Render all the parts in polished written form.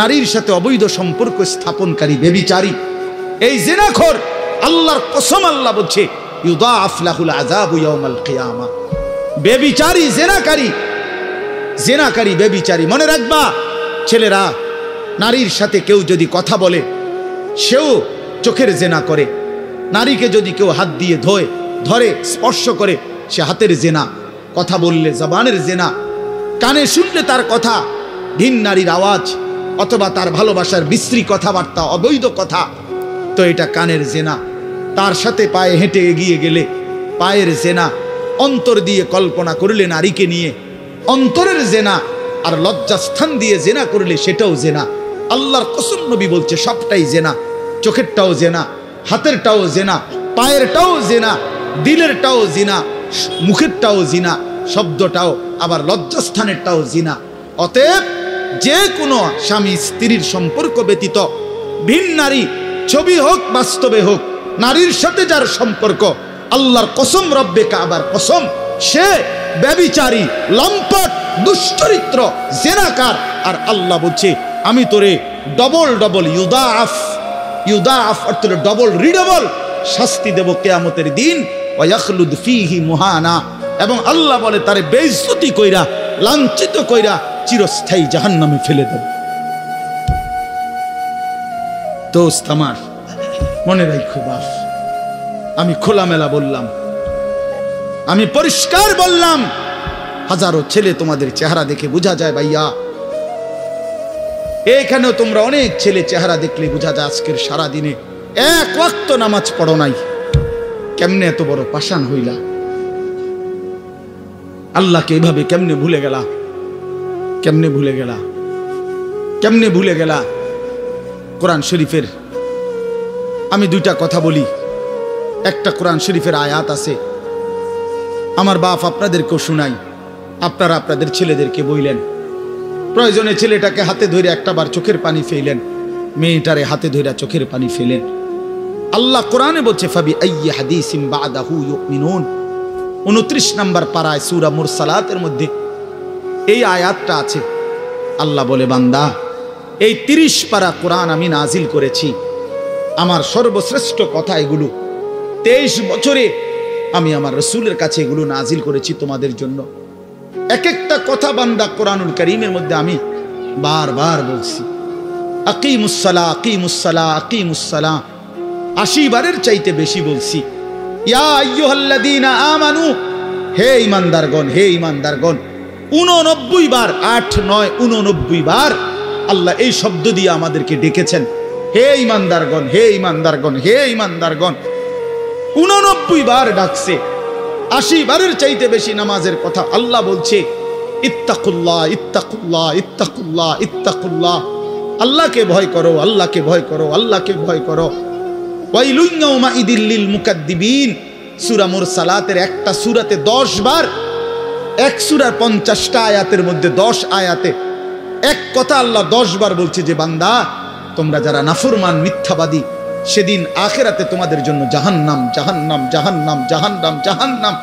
নারীর সাথে অবৈধ সম্পর্ক স্থাপনকারী ব্যভিচারী, এই জিনাখোর, আল্লাহর কসম আল্লাহ বলছে ইউদাআফ লাহুল আযাবু ইয়াউমাল কিয়ামা। ব্যভিচারী, জেনাকারী ব্যভিচারী। মনে রাখবা ছেলেরা, নারীর সাথে কেউ যদি কথা বলে সেও চোখের জেনা করে। নারীকে যদি কেউ হাত দিয়ে ধরে স্পর্শ করে সে হাতের জেনা, কথা বললে জবানের জেনা, কানে শুনলে তার কথা ভিন নারীর আওয়াজ অথবা তার ভালোবাসার বিশ্রী কথাবার্তা, অবৈধ কথা, তো এটা কানের জেনা। তার সাথে পায়ে হেঁটে এগিয়ে গেলে পায়ের জেনা। অন্তর দিয়ে কল্পনা করলে নারীকে নিয়ে অন্তরের জেনা। আর লজ্জাস্থান দিয়ে জেনা করলে সেটাও জেনা। আল্লাহর কসম নবী বলছে সবটাই জেনা। চোখেরটাও জেনা, হাতেরটাও জেনা, পায়েরটাও জেনা, দিলেরটাও জিনা, মুখেরটাও জিনা, শব্দটাও, আবার লজ্জাস্থানেরটাও জিনা। অতএব যে কোনো স্বামী স্ত্রীর সম্পর্ক ব্যতীত ভিন নারী, ছবি হোক বাস্তবে হোক, নারীর সাথে যার সম্পর্ক, আল্লাহর কসম, রব্বে কাবার কসম, সে ব্যভিচারী, লম্পট, দুশ্চরিত্র, জেনাকার। আর আল্লাহ বলছে আমি তোরে ডবল ইউদাআফ অর্থ ডবল রিডবল শাস্তি দেব কিয়ামতের দিন। ওয়ায়াখলুদ ফীহি মুহানা, এবং আল্লাহ বলে তারে বেইজ্জতি কইরা, লাঞ্ছিত কইরা চিরস্থায়ী জাহান্নামে ফেলে দেব। দোস্ত আমার, মনে রাখো বাপ, আমি খোলামেলা বললাম, আমি পরিষ্কার বললাম। হাজারো ছেলে তোমাদের চেহারা দেখে বোঝা যায় ভাইয়া। এখানেও তোমরা অনেক ছেলে চেহারা দেখলে বোঝা যায় আজকের সারা দিনে এক ওয়াক্ত নামাজ পড়ো নাই। কেমনে এত বড় পাষাণ হইলা? আল্লাহকে এইভাবে কেমনে ভুলে গেলা? কেমনে ভুলে গেলা? কোরআন শরীফের আমি দুইটা কথা বলি। একটা কোরআন শরীফের আয়াত আছে, আমার বাপ আপনাদেরকেও শুনাই, আপনারা আপনাদের ছেলেদেরকে বইলেন। প্রয়োজনে ছেলেটাকে হাতে ধরে একটা বার চোখের পানি ফেলেন, মেয়েটারে হাতে ধরে চোখের পানি ফেলেন। আল্লাহ কোরআনে বলছে ফাবি আইয়ি হাদিসিম বাদাহু ইউমিনুন। 29 নম্বর পারায় সূরা মুরসালাতের মধ্যে এই আয়াতটা আছে। আল্লাহ বলে বান্দা, এই 30 পারা কোরআন আমি নাজিল করেছি, আমার সর্বশ্রেষ্ঠ কথা এগুলো। 23 বছরে আমি আমার রাসূলের কাছে এগুলো নাজিল করেছি তোমাদের জন্য। এক একটা কথা বান্দা কোরআনুল কারীমের মধ্যে আমি বারবার বলছি, আকিমুস-সালাহ আকিমুস-সালাহ আকিমুস-সালাহ 80 বারের চাইতে বেশি বলছি। ইয়া আইয়ুহাল্লাযীনা আমানু, হে ঈমানদারগণ, হে ঈমানদারগণ। 89 বার, 8 9 89 বার আল্লাহ এই শব্দ দিয়ে আমাদেরকে ডেকেছেন, হে ঈমানদারগণ, হে ঈমানদারগণ, হে ঈমানদারগণ। 89 বার ডাকছে। 80 বারের চাইতে বেশি নামাজের কথা আল্লাহ বলছে, ইত্তাকুল্লাহ ইত্তাকুল্লাহ ইত্তাকুল্লাহ ইত্তাকুল্লাহ, আল্লাহকে ভয় করো, আল্লাহকে ভয় করো, আল্লাহকে ভয় করো। ওয়াইলুন ইয়াউমাইদিল লিল মুকাদ্দিবিন, সূরা মুরসালাতের একটা সূরাতে 10 বার, এক সূরার 50টা আয়াতের মধ্যে 10 আয়াতে এক কথা আল্লাহ 10 বার বলছে যে বান্দা তোমরা যারা নাফরমান, মিথ্যাবাদী, সেদিন আখিরাতে তোমাদের জন্য জাহান্নাম, জাহান্নাম, জাহান্নাম, জাহান্নাম, জাহান্নাম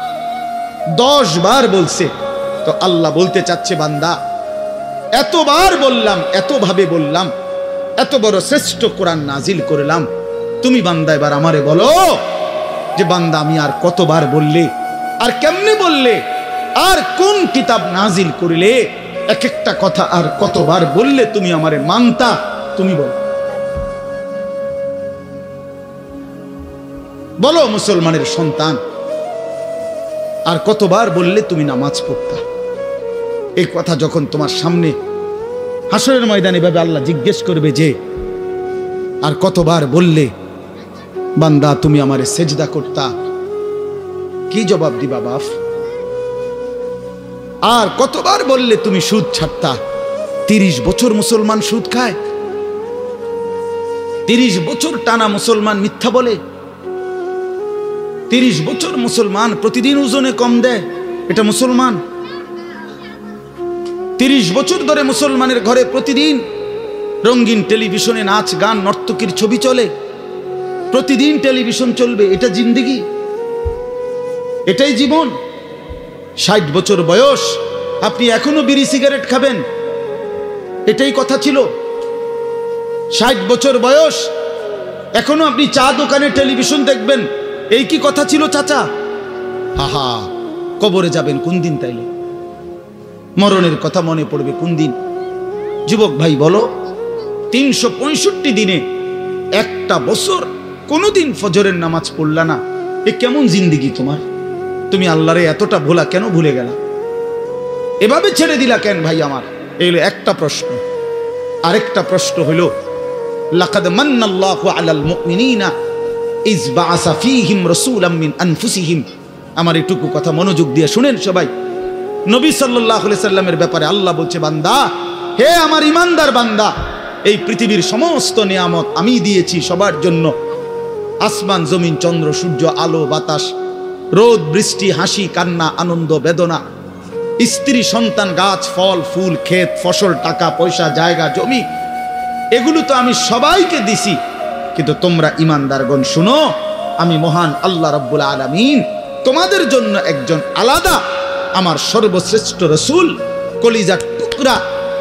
10 বার বলছে। তো আল্লাহ বলতে চাচ্ছে বান্দা, এতবার বললাম, এতভাবে বললাম, এত বড় শ্রেষ্ঠ কোরআন নাজিল করলাম, তুমি বান্দা এবার আমারে বলো যে বান্দা আমি আর কতবার বললে, আর কেমনে বললে, আর কোন কিতাব নাজিল করলে, এক একটা কথা আর কতবার বললে তুমি আমারে মানতা, তুমি বলো। বলো মুসলমানের সন্তান, আর কতবার বললে তুমি নামাজ পড়তা? এই কথা যখন তোমার সামনে হাসরের ময়দানে ভাবে আল্লাহ জিজ্ঞেস করবে যে আর কতবার বললে বান্দা তুমি আমারে সেজদা করতা, কি জবাব দিবা বাপ? আর কতবার বললে তুমি সুদ ছাড়তা? 30 বছর মুসলমান সুদ খায়, 30 বছর টানা মুসলমান মিথ্যা বলে, 30 বছর মুসলমান প্রতিদিন ওজনে কম দেয়, এটা মুসলমান? 30 বছর ধরে মুসলমানের ঘরে প্রতিদিন রঙিন টেলিভিশনে নাচ গান নর্তকীর ছবি চলে, প্রতিদিন টেলিভিশন চলবে, এটা জিন্দেগি? এটাই জীবন? 60 বছর বয়স আপনি এখনো বিড়ি সিগারেট খাবেন, এটাই কথা ছিল? 60 বছর বয়স, এখনো আপনি চা দোকানে টেলিভিশন দেখবেন, এই কি কথা ছিল চাচা? আহা, কবরে যাবেন কোন দিন? তাইলে মরণের কথা মনে পড়বে কোন দিন? যুবক ভাই বলো, 365 দিনে একটা বছর কোনোদিন ফজরের নামাজ পড়লা না, এ কেমন জিন্দিগি তোমার? তুমি আল্লাহরে এতটা ভোলা কেন ভুলে গেলা? এভাবে ছেড়ে দিলা কেন ভাই আমার? এই হলো একটা প্রশ্ন। আরেকটা প্রশ্ন হলো, লাকাদ মান্নাল্লাহু আলাল মুমিনিনা ইজ বাআসা ফীহিম রাসূলাম মিন আনফুসিহিম। আমার এটুকু কথা মনোযোগ দিয়ে শুনেন সবাই। নবী সাল্লাল্লাহু আলাইহি সাল্লামের ব্যাপারে আল্লাহ বলছে, বান্দা, হে আমার ইমানদার বান্দা, এই পৃথিবীর সমস্ত নিয়ামত আমি দিয়েছি সবার জন্য। আসমান, জমিন, চন্দ্র, সূর্য, আলো, বাতাস, রোদ, বৃষ্টি, হাসি, কান্না, আনন্দ, বেদনা, স্ত্রী, সন্তান, গাছ, ফল, ফুল, ক্ষেত, ফসল, টাকা পয়সা, জায়গা, জমি, এগুলো তো আমি সবাইকে দিছি। কিন্তু তোমরা ইমানদারগণ শুনো, আমি মহান আল্লাহ রাব্বুল আলামিন তোমাদের জন্য একজন আলাদা আমার সর্বশ্রেষ্ঠ রাসূল, কলিজার টুকরা,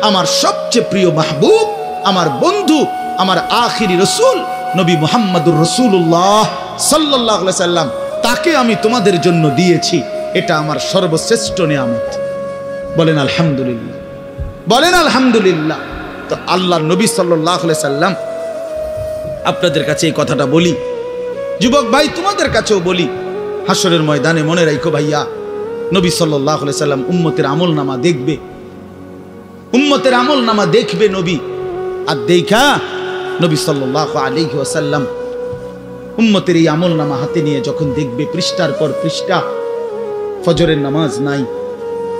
আমার সবচেয়ে প্রিয় মাহবুব, আমার বন্ধু, আমার আখিরি রাসূল নবী মুহাম্মদুর রাসূলুল্লাহ সাল্লাল্লাহু আলাইহি সাল্লাম, তাকে আমি তোমাদের জন্য দিয়েছি। এটা আমার সর্বশ্রেষ্ঠ নিয়ামত। বলেন আলহামদুলিল্লাহ, বলেন আলহামদুলিল্লাহ। তো আল্লাহর নবী সাল্লাল্লাহু আলাইহি সাল্লাম, আপনাদের কাছে এই কথাটা বলি, যুবক ভাই তোমাদের কাছেও বলি, হাসরের ময়দানে মনে রাখো ভাইয়া, নবী সাল্লাল্লাহু আলাইহি সাল্লাম উম্মতের আমলনামা দেখবে, উম্মতের আমলনামা দেখবে নবী। আর দেখা নবী সাল্লাল্লাহু আলাইহি ওয়াসাল্লাম উম্মতের এই আমলনামা হাতে নিয়ে যখন দেখবে, পৃষ্ঠার পর পৃষ্ঠা, ফজরের নামাজ নাই,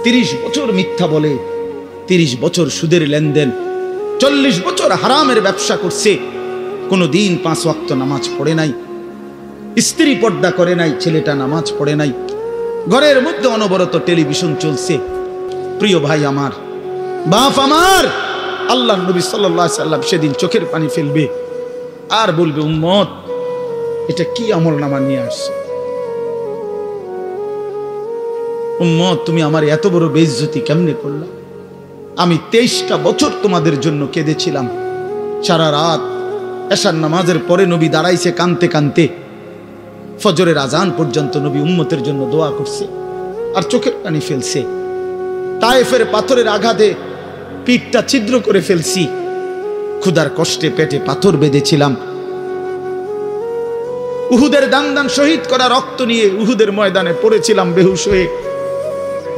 30 বছর মিথ্যা বলে, 30 বছর সুদের লেনদেন, 40 বছর হারামের ব্যবসা করছে, কোনো দিন 5 ওয়াক্ত নামাজ পড়ে নাই, স্ত্রী পর্দা করে নাই, ছেলেটা নামাজ পড়ে নাই, ঘরের মধ্যে অনবরত টেলিভিশন চলছে। প্রিয় ভাই আমার, বাপ আমার, আল্লাহর নবী সাল্লাল্লাহু আলাইহি সাল্লাম সেদিন চোখের পানি ফেলবে আর বলবে, উম্মত, এটা কি আমলনামা নিয়ে আসছে? উম্মত, তুমি আমার এত বড় বেইজ্জতি কেমনে করলা? আমি 23টা বছর তোমাদের জন্য কেঁদেছিলাম। সারা রাত এশার নামাজের পরে নবী দাঁড়াইছে কানতে কানতে, ফজরের আজান পর্যন্ত নবী উম্মতের জন্য দোয়া করছে আর চোখের পানি ফেলছে। তায়েফের পাথরের আঘাতে পিঠটা ছিদ্র করে ফেলছি, ক্ষুধার কষ্টে পেটে পাথর বেঁধেছিলাম। উহুদের দান শহীদ করা রক্ত নিয়ে উহুদের ময়দানে পড়েছিলাম বেহুশ হয়ে।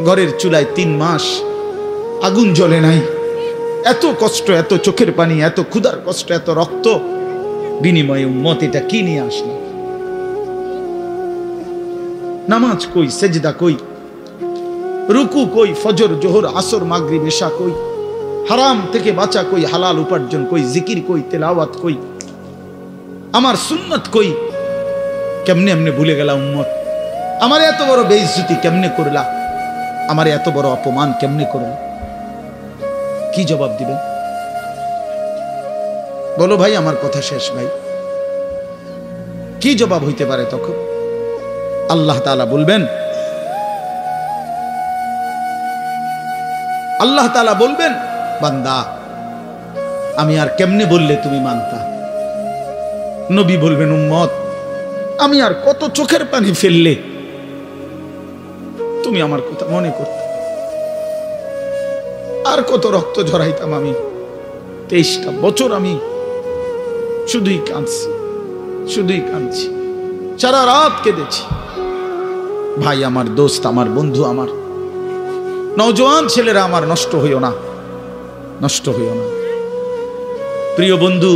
ঘরের চুলায় 3 মাস আগুন জ্বলে নাই। এত কষ্ট, এত চোখের পানি, এত ক্ষুধার কষ্ট, এত রক্ত, বিনিময়ে উম্মত এটা কি নিয়ে আসলো? নামাজ কই, সেজদা কই, রুকু কই, ফজর, জোহর, আসর, মাগরিব, এশা কই, হারাম থেকে বাঁচা কই, হালাল উপার্জন কই, জিকির কই, তেলাওয়াত কই, আমার সুন্নত কই? কেমনে এমনে ভুলে গেলা উম্মত? আমার এত বড় বেইজ্জতি কেমনে করলা? আমার এত বড় অপমান কেমনে করলা? কি জবাব দিবেন বলো ভাই? আমার কথা শেষ ভাই। কি জবাব হইতে পারে তখন? আল্লাহ তাআলা বলবেন, আল্লাহ তাআলা বলবেন, বান্দা, আমি আর কেমনে বললে তুমি মানতা? নবী বলবেন, উম্মত, আমি আর কত চোখের পানি ফেললে তুমি আমার কথা মনে করতে? আর কত রক্ত ঝরাইতাম আমি? 23টা বছর আমি শুধুই কাঁদছি, শুধুই কাঁদছি, সারা রাত কেঁদেছি। ভাই আমার, দোস্ত আমার, বন্ধু আমার, নওজোয়ান ছেলেরা আমার, নষ্ট হইও না, নষ্ট হইও না। প্রিয় বন্ধু,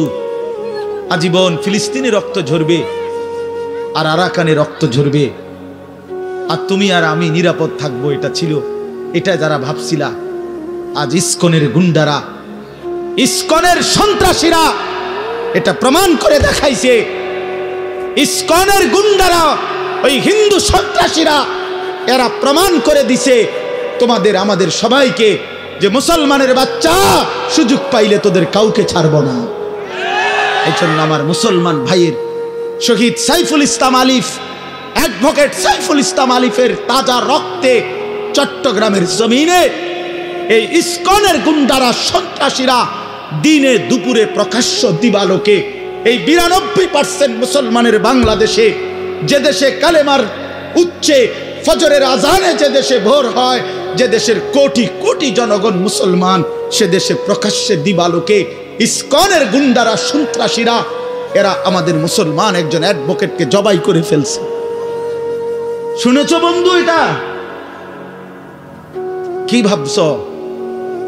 আজীবন ফিলিস্তিনি রক্ত ঝরবে আর আরাকানে রক্ত ঝরবে, আর তুমি আর আমি নিরাপদ থাকবো, এটা ছিল, এটা যারা ভাবছিলা, আজ ইসকনের গুন্ডারা, ইসকনের সন্ত্রাসীরা এটা প্রমাণ করে দেখাইছে। ইসকনের গুন্ডারা, ওই হিন্দু সন্ত্রাসীরা, এরা প্রমাণ করে দিছে তোমাদের আমাদের সবাইকে যে মুসলমানের বাচ্চা, সুযোগ পাইলে তোদের কাউকে ছাড়বো না। এই জন্য আমার মুসলমান ভাইয়ের শহীদ সাইফুল ইসলাম আলিফ, অ্যাডভোকেট সাইফুল ইসলাম আলিফের তাজা রক্তে চট্টগ্রামের জমিনে এই ইসকনের গুন্ডারা, সন্ত্রাসীরা দিনে দুপুরে প্রকাশ্য দিবালোকে এই 92% মুসলমানের বাংলাদেশে, যে দেশে কালেমার উচ্চে ফজরের আজানে যে দেশে ভোর হয়, যে দেশের কোটি কোটি জনগণ মুসলমান, সে দেশে প্রকাশ্যে দিবালোকে ইসকনের গুন্ডারা, সন্ত্রাসীরা, এরা আমাদের মুসলমান একজন অ্যাডভোকেটকে জবাই করে ফেলছে। শুনেছো বন্ধু? এটা কি ভাবছো?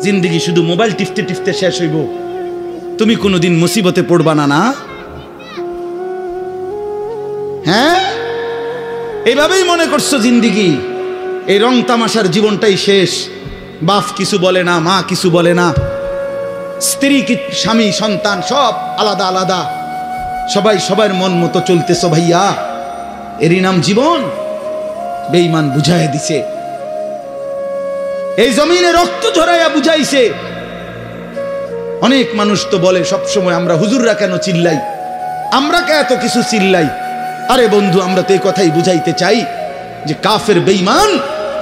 জিন্দেগি শুধু মোবাইল টিপতে টিপতে শেষ হইব? তুমি কোনোদিন মুসিবতে পড়বা না? না, হ্যাঁ, এইভাবেই মনে করছো জিন্দেগি, এই রং তামাশার জীবনটাই শেষ। বাপ কিছু বলে না, মা কিছু বলে না, স্ত্রী, স্বামী, সন্তান সব আলাদা আলাদা, সবাই সবার মন মতো চলতেছো। ভাইয়া, এরই নাম জীবন? বেঈমান বুঝাইয়া দিছে, এই জমিনে রক্ত ঝরাইয়া বুঝাইছে। অনেক মানুষ তো বলে সবসময়, আমরা হুজুররা কেন চিল্লাই, আমরা কে এত কিছু চিল্লাই? আরে বন্ধু, আমরা তো এই কথাই বুঝাইতে চাই যে কাফের বেঈমান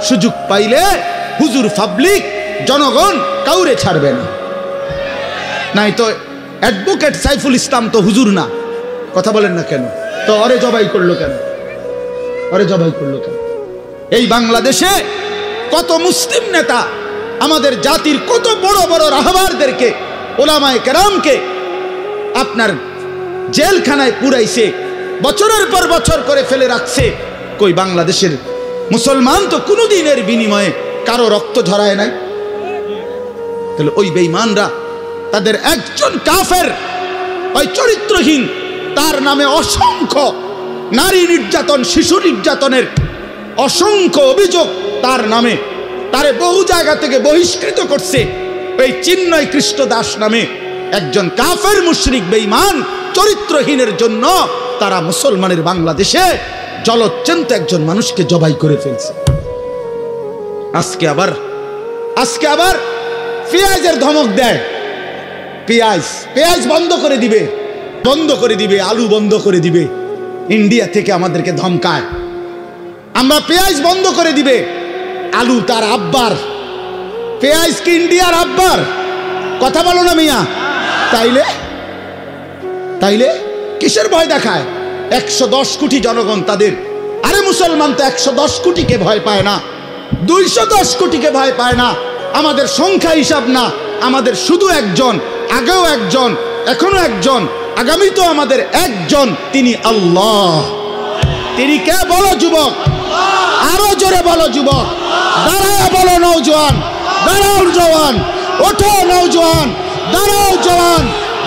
সুযোগ পাইলে হুজুর, পাবলিক, জনগণ কাউরে ছাড়বে না। নাই তো অ্যাডভোকেট সাইফুল ইসলাম তো হুজুর না, কথা বলেন না কেন? তো ওরে জবাই করলো কেন? ওরে জবাই করলো কেন? এই বাংলাদেশে কত মুসলিম নেতা আমাদের জাতির কত বড় বড় রাহবারদেরকে, ওলামায়ে কেরামকে আপনার জেলখানায় পুরাইছে, বছরের পর বছর করে ফেলে রাখছে। কই বাংলাদেশের মুসলমান তো কোনোদিনের বিনিময়ে কারো রক্ত ঝরায় নাই। তাহলে ওই বেঈমানরা, তাদের একজন কাফের, ওই চরিত্রহীন, তার নামে অসংখ্য নারী নির্যাতন, শিশু নির্যাতনের অসংখ্য অভিযোগ তার নামে, তারে বহু জায়গা থেকে বহিষ্কৃত করছে। এই চিন্ময় কৃষ্ণ দাস নামে একজন কাফের মুশরিক বেঈমান চরিত্রহীনের জন্য তারা মুসলমানের বাংলাদেশে জলচ্যন্ত একজন মানুষকে জবাই করে ফেলছে। আজকে আবার পেঁয়াজের ধমক দেয়, পেঁয়াজ বন্ধ করে দিবে, আলু বন্ধ করে দিবে। ইন্ডিয়া থেকে আমাদেরকে ধমকায়, আমরা পেঁয়াজ বন্ধ করে দিবে। আলু তার আব্বার, পেঁয়াজ কি ইন্ডিয়ার আব্বার? কথা বলো না মিয়া। তাইলে কিসের ভয় দেখায়? 110 কোটি জনগণ তাদের। আরে মুসলমান তো 110 কোটিকে ভয় পায় না, 210 কোটিকে ভয় পায় না। আমাদের সংখ্যা হিসাব না, আমাদের শুধু একজন, আগেও একজন, এখনো একজন, আগামী তো আমাদের একজন, তিনি আল্লাহ। তিনি কে? বলো যুবক, আরো জোরে বলো যুবক, দাঁড়াও বলো নওজোয়ান, দাঁড়াও জওয়ান, ওঠো নওজোয়ান, দাঁড়াও জওয়ান,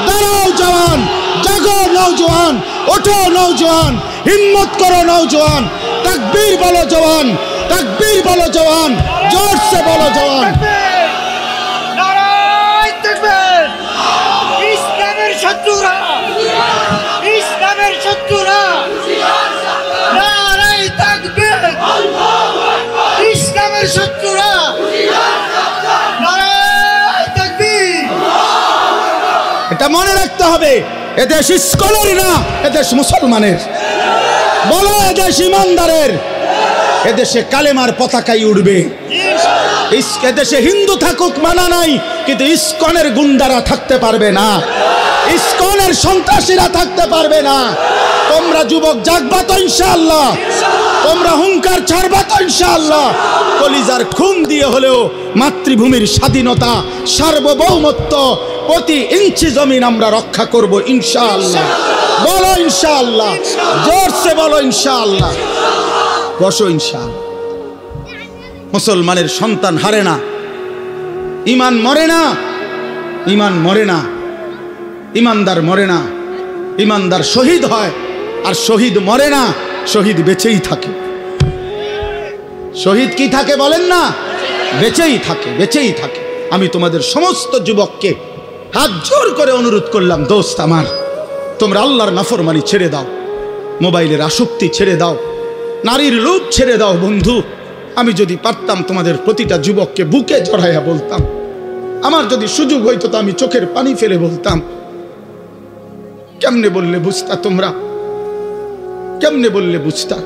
দাঁড়াও জওয়ান, জাগো নওজোয়ান, ওঠো নওজোয়ান, হিম্মত করো নওজোয়ান, তাকবীর বলো জওয়ান, তাকবীর বলো জওয়ান, জোরসে বলো জওয়ান। নারায়ে তাকবীর! ইসলামের শত্রুরা, ইসলামের শত্রুরা, নারায়ে তাকবীর! ইসলামের শত্রুরা, নারায়ে তাকবীর! এটা মনে রাখতে হবে, এদেশ ইসকলের না, এদেশ মুসলমানের। বলো এদেশ ইমানদারের। এদেশে কালেমার পতাকাই উড়বে। এদেশে হিন্দু থাকুক মানা নাই, কিন্তু ইসকনের গুন্ডারা থাকতে পারবে না, ইসকনের সন্ত্রাসীরা থাকতে পারবে না। তোমরা যুবক জাগবা তো ইনশাআল্লাহ, তোমরা হুঙ্কার ছাড়বা তো ইনশাআল্লাহ। কলিজার খুন দিয়ে হলেও মাতৃভূমির স্বাধীনতা, সার্বভৌমত্ব, প্রতি ইঞ্চি জমিন আমরা রক্ষা করব ইনশাআল্লাহ। বলো ইনশাআল্লাহ, জোরসে বলো ইনশাআল্লাহ। বসো ইনশাআল্লাহ। মুসলমানের সন্তান হারে না, ইমান মরে না, ইমান মরে না, ইমানদার মরে না। ইমানদার শহীদ হয়, আর শহীদ মরে না, শহীদ বেঁচেই থাকে। শহীদ কি থাকে বলেন না? বেঁচেই থাকে, বেঁচেই থাকে। আমি তোমাদের সমস্ত যুবককে হাত জোর করে অনুরোধ করলাম, দোস্ত আমার, তোমরা আল্লাহর নাফরমানি ছেড়ে দাও, মোবাইলের আসক্তি ছেড়ে দাও, নারীর লোভ ছেড়ে দাও। বন্ধু, আমি যদি পারতাম তোমাদের প্রতিটা যুবককে বুকে জড়াইয়া বলতাম, আমার যদি সুযোগ হইতো তো আমি চোখের পানি ফেলে বলতাম, কেমনে বললে বুঝতা তোমরা? কেমনে বললে বুঝতা?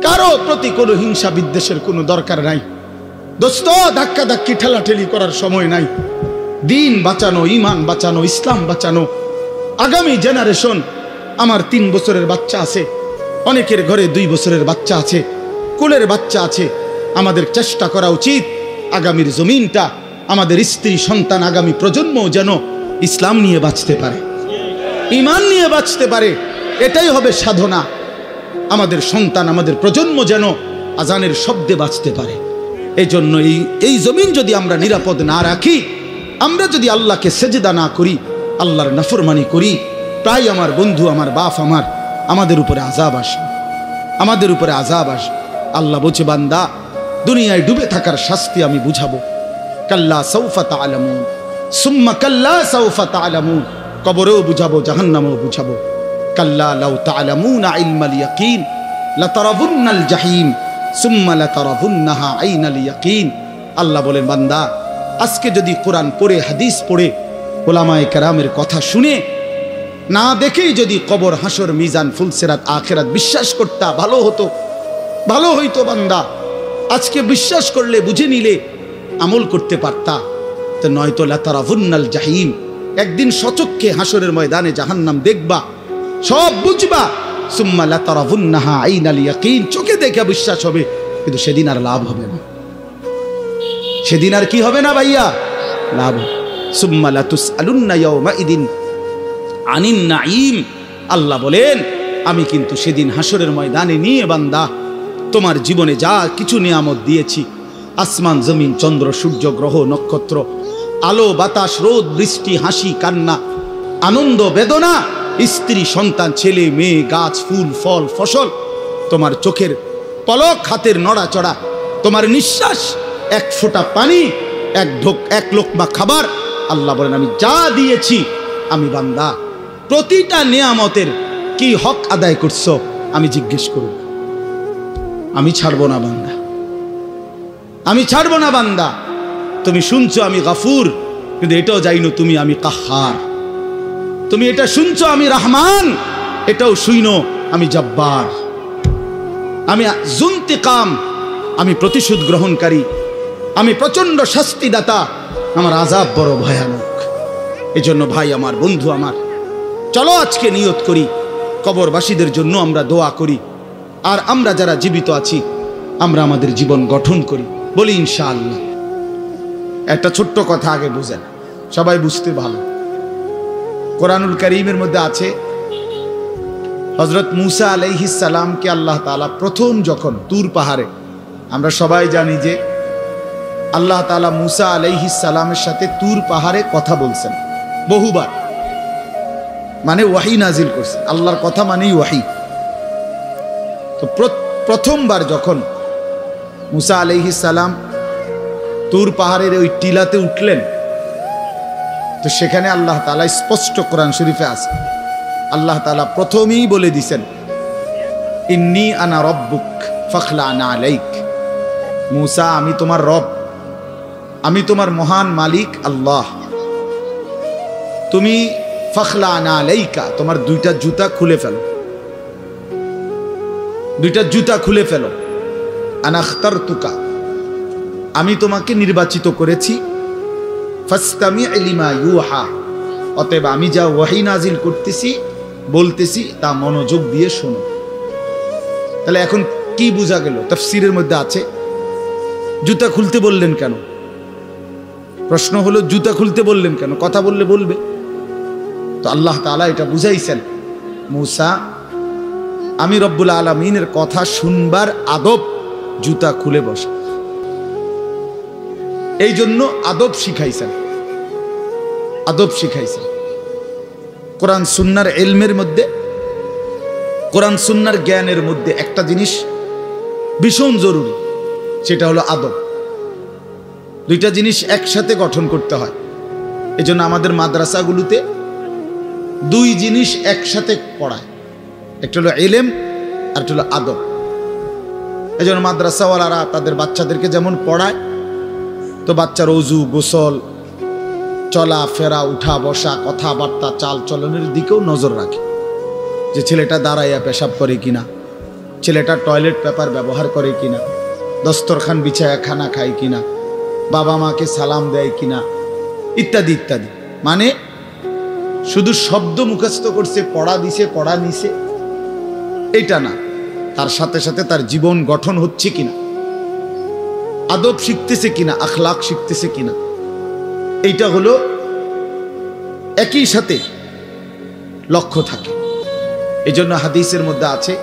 কারো প্রতি কোনো হিংসা বিদ্বেষের কোনো দরকার নাই দোস্ত। ধাক্কা ধাক্কি ঠেলাঠেলি করার সময় নাই। দিন বাঁচানো, ইমান বাঁচানো, ইসলাম বাঁচানো। আগামী জেনারেশন, আমার 3 বছরের বাচ্চা আছে, অনেকের ঘরে 2 বছরের বাচ্চা আছে, কোলের বাচ্চা আছে। আমাদের চেষ্টা করা উচিত আগামীর জমিনটা, আমাদের স্ত্রী সন্তান, আগামী প্রজন্ম যেন ইসলাম নিয়ে বাঁচতে পারে, ইমান নিয়ে বাঁচতে পারে। এটাই হবে সাধনা। আমাদের সন্তান, আমাদের প্রজন্ম যেন আজানের শব্দে বাঁচতে পারে। এই জন্য এই জমিন যদি আমরা নিরাপদ না রাখি, আমরা যদি আল্লাহকে সেজদা না করি, আল্লাহর নাফরমানি করি, প্রায় আমার বন্ধু, আমার বাপ, আমাদের উপরে আযাব আসবে, আমাদের উপরে আযাব আসবে। আল্লাহ বলছে, বান্দা দুনিয়ায় ডুবে থাকার শাস্তি আমি বুঝাবো। কাল্লা সাউফা তা'লামুন সুম্মা কাল্লা সাউফা তা'লামুন, কবরেও বুঝাবো, জাহান্নামেও বুঝাবো। কাল্লা লাউ তা'লামুনা ইলমাল ইয়াকিন লাতারাবুন্নাল জাহিম সুম্মা লাতারাবুন্নাহা আইনাল ইয়াকিন। আল্লাহ বলেন, বান্দা আজকে যদি কোরআন পড়ে, হাদিস পড়ে, উলামায়ে কেরামের কথা শুনে, না দেখেই যদি কবর, হাসর, মিজান, ফুলসিরাত, আখিরাত বিশ্বাস করতা, ভালো হতো, ভালো হইতো। বান্দা আজকে বিশ্বাস করলে, বুঝে নিলে, আমল করতে পারতা। তো নয়তো লাতারাবুন্নাল জাহিম, একদিন সচক্ষে হাসরের ময়দানে জাহান্নাম দেখবা, সব বুঝবা। সুম্মা লাতারাবুন্নাহা আইনাল ইয়াকিন, চোখে দেখে বিশ্বাস হবে, কিন্তু সেদিন আর লাভ হবে না। সেদিন আর কি হবে না ভাইয়া? লাভ। সুম্মা লাতুসআলুন্না ইয়াওমাইদিন আনিন নাঈম। আল্লাহ বলেন, আমি কিন্তু সেদিন হাসরের ময়দানে নিয়ে বান্দা তোমার জীবনে যা কিছু নিয়ামত দিয়েছি, আসমান, জমিন, চন্দ্র, সূর্য, গ্রহ, নক্ষত্র, আলো, বাতাস, রোদ, বৃষ্টি, হাসি, কান্না, আনন্দ, বেদনা, স্ত্রী, সন্তান, ছেলে, মেয়ে, গাছ, ফুল, ফল, ফসল, তোমার চোখের পলক, হাতের নড়াচড়া, তোমার নিঃশ্বাস, এক ফোঁটা পানি, এক লোকমা খাবার, আল্লাহ বলেন আমি যা দিয়েছি, আমি বান্দা প্রতিটা নিয়ামতের কি হক আদায় করছো আমি জিজ্ঞেস করব। আমি ছাড়বো না বান্দা, আমি ছাড়বো না বান্দা। তুমি শুনছো আমি গাফুর, কিন্তু এটাও জানো তুমি আমি কাহার। তুমি এটা শুনছো আমি রহমান, এটাও শুইনো আমি জব্বার। আমি জুন্তিকাম, আমি প্রতিশোধ গ্রহণকারী, আমি প্রচন্ড শাস্তিদাতা, আমার আযাব বড় ভয়ানক। এজন্য ভাই আমার, বন্ধু আমার, চলো আজকে নিয়ত করি, কবরবাসীদের জন্য আমরা দোয়া করি, আর আমরা যারা জীবিত আছি আমরা আমাদের জীবন গঠন করি, বলি ইনশাআল্লাহ। একটা ছোট্ট কথা আগে বুঝেন, সবাই বুঝতে ভালো। কোরআনুল কারীমের মধ্যে আছে, হযরত মূসা আলাইহিস সালামকে আল্লাহ তাআলা প্রথম যখন তুর পাহাড়ে, আমরা সবাই জানি যে আল্লাহ তাআলা মূসা আলাইহিস সালামের সাথে তুর পাহাড়ে কথা বলছেন বহুবার, মানে ওয়াহি নাজিল করছেন। আল্লাহর কথা মানেই ওয়াহি। তো প্রথমবার যখন মূসা আলাইহিস সালাম তুর পাহাড়ের ওই টিলাতে উঠলেন, তো সেখানে আল্লাহ তাআলা স্পষ্ট কোরআন শরীফে আছে, আল্লাহ তাআলা প্রথমেই বলে দিছেন, ইন্নী আনা রব্বুক ফাখলা'না আলাইক। মূসা, আমি তোমার রব, আমি তোমার মহান মালিক আল্লাহ। তুমি ফাখলা'না আলাইকা, তোমার 2টা জুতা খুলে ফেলো, 2টা জুতা খুলে ফেলো। আনা আখতারতুকা, আমি তোমাকে নির্বাচিত করেছি। ফাসতামি' লিমা ইউহা, অতএব আমি যা ওয়াহি নাজিল করতেছি, বলতেছি, তা মনোযোগ দিয়ে শোনো। তাহলে এখন কি বোঝা গেল? তাফসীরের মধ্যে আছে, জুতা খুলতে বললেন কেন? প্রশ্ন হলো, জুতা খুলতে বললেন কেন? কথা বললে বলবে। তো আল্লাহ তাআলা এটা বুঝাইছেন, মূসা, আমি রব্বুল আলামিনের কথা শুনবার আদব জুতা খুলে বসা, এই জন্য আদব শিখাইছেন, আদব শিখাইছেন। কোরআন সুন্নাহর ইলমের মধ্যে, কোরআন সুন্নাহর জ্ঞানের মধ্যে একটা জিনিস ভীষণ জরুরি, সেটা হলো আদব। 2টা জিনিস একসাথে গঠন করতে হয়। এজন্য আমাদের মাদ্রাসাগুলোতে 2 জিনিস একসাথে পড়ায়, একটা হলো ইলম আর একটা হলো আদব। এজন্য মাদ্রাসাওয়ালারা তাদের বাচ্চাদেরকে যেমন পড়ায়, তো বাচ্চার ওযু, গোসল, চলা ফেরা, উঠা বসা, কথাবার্তা, চাল চলনের দিকেও নজর রাখে, যে ছেলেটা দাঁড়াইয়া পেশাব করে কিনা, ছেলেটা টয়লেট পেপার ব্যবহার করে কিনা, দস্তরখান বিছায়া খানা খায় কিনা, বাবা মাকে সালাম দেয় কিনা, ইত্যাদি ইত্যাদি। মানে শুধু শব্দ মুখস্থ করছে, পড়া দিছে, পড়া নিছে, এটা না, তার সাথে সাথে তার জীবন গঠন হচ্ছে কিনা, আদব শিখতেছে কিনা, আখলাক শিখতেছে কিনা, এইটা হলো একই সাথে লক্ষ্য থাকে। এই জন্য হাদিসের মধ্যে আছে,